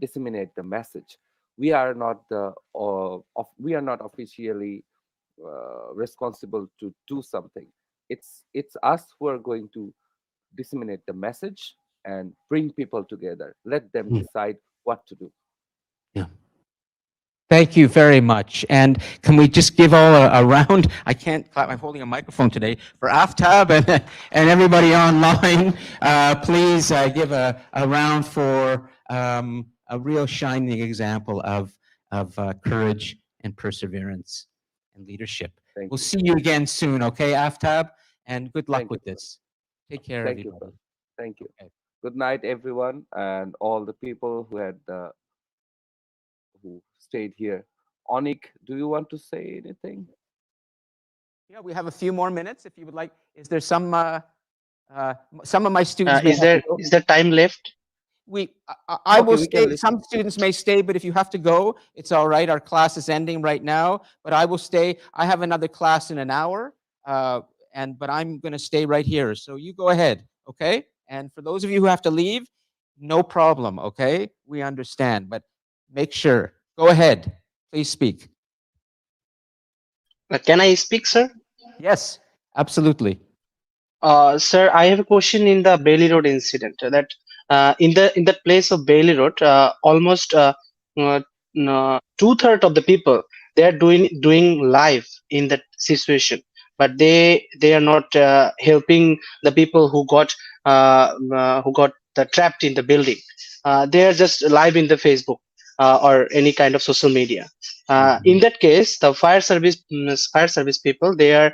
disseminate the message. We are not we are not officially responsible to do something. It's us who are going to disseminate the message and bring people together, let them decide what to do. Thank you very much. And can we just give all a round? I can't clap. I'm holding a microphone today for Aftab and everybody online. Please give a round for a real shining example of courage and perseverance and leadership. Thank We'll you. see you again soon, okay, Aftab? And good luck Thank you, with sir. this. Take care, Thank you, everybody. sir. Thank you. Okay. Good night, everyone, and all the people who stayed here. Onik, do you want to say anything? Yeah, we have a few more minutes if you would like. Is there some of my students may Is have to there go. is there time left? I Okay, will we can stay. listen. Some students may stay, but if you have to go, it's all right. Our class is ending right now, but I will stay. I have another class in an hour, but I'm going to stay right here. So you go ahead, okay? And for those of you who have to leave, no problem, okay? We understand, but make sure. Go ahead. Please speak. Can I speak, sir? Yes, absolutely. Sir, I have a question in the Bailey Road incident. That in the place of Bailey Road, almost 2/3 of the people they are doing live in that situation, but they are not helping the people who got trapped in the building. They are just live in the Facebook or any kind of social media. In that case, the fire service people, they are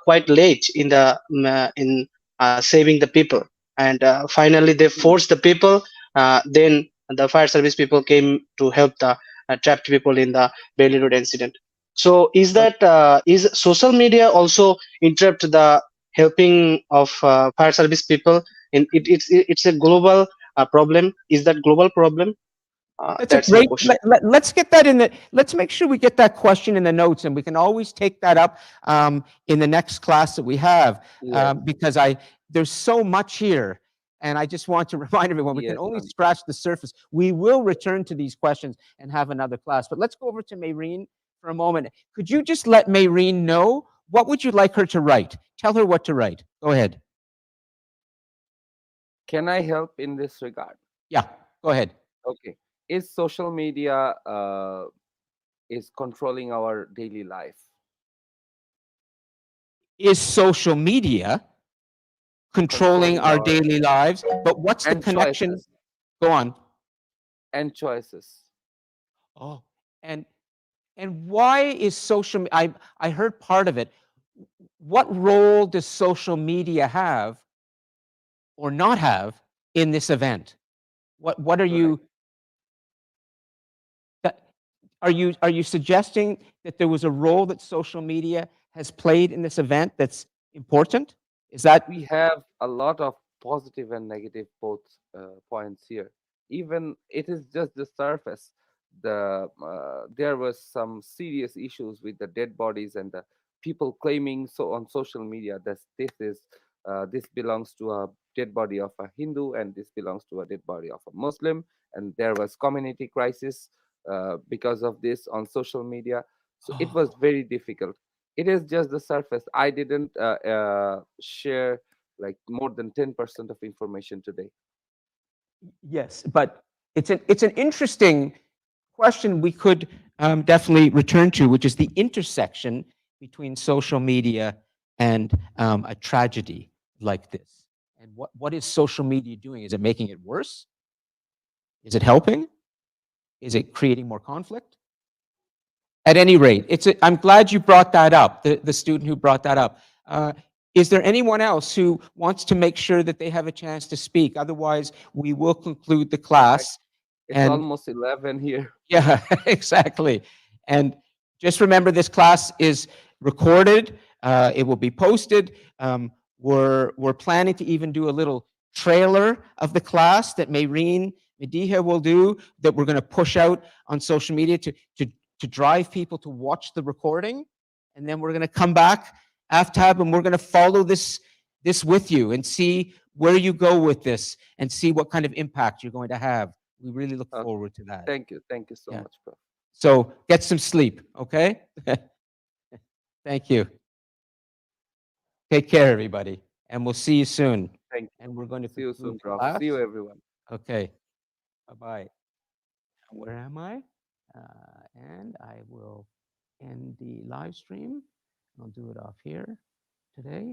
quite late in the in saving the people, and finally they forced the people. Then the fire service people came to help the trapped people in the Bailey Road incident. So is social media also interrupt the helping of fire service people? It's a global problem. Is that global problem? That's a That's my great. question. Let's get that in the. Let's make sure we get that question in the notes, and we can always take that up in the next class that we have, Yes, because there's so much here, and I just want to remind everyone we can yes, only ma'am. scratch the surface. We will return to these questions and have another class, but let's go over to Maureen for a moment. Could you just let Maureen know what would you like her to write? Tell her what to write. Go ahead. Can I help in this regard? Yeah, go ahead. Okay. Is social media is controlling our daily life? Is social media controlling our daily lives, but what's the and connection? choices Go on. and choices? Oh, and why is social? I heard part of it. What role does social media have or not have in this event? What are you? Are you suggesting that there was a role that social media has played in this event that's important? Is that We have a lot of positive and negative both points here. Even it is just the surface. There was some serious issues with the dead bodies and the people claiming so on social media that this belongs to a dead body of a Hindu, and this belongs to a dead body of a Muslim, and there was community crisis because of this on social media. So it was very difficult. It is just the surface. I didn't share like more than 10% of information today. Yes, but it's an interesting question we could definitely return to, which is the intersection between social media and a tragedy like this. And what is social media doing? Is it making it worse? Is it helping? Is it creating more conflict? At any rate, I'm glad you brought that up, the student who brought that up. Is there anyone else who wants to make sure that they have a chance to speak? Otherwise, we will conclude the class. It's And almost 11 here. yeah, exactly. And just remember, this class is recorded. It will be posted. We're planning to even do a little trailer of the class that Maureen Mediha will do, that we're going to push out on social media to drive people to watch the recording. And then we're going to come back, Aftab, and we're going to follow this with you and see where you go with this and see what kind of impact you're going to have. We really look forward to that. Thank you so Yeah. much, Prof. So get some sleep, okay? Thank you. Take care, everybody, and we'll see you soon. Thank you. And we're going to See you conclude soon, the Prof. class. See you, everyone. Okay. Bye-bye. Where am I? And I will end the live stream. I'll do it off here today.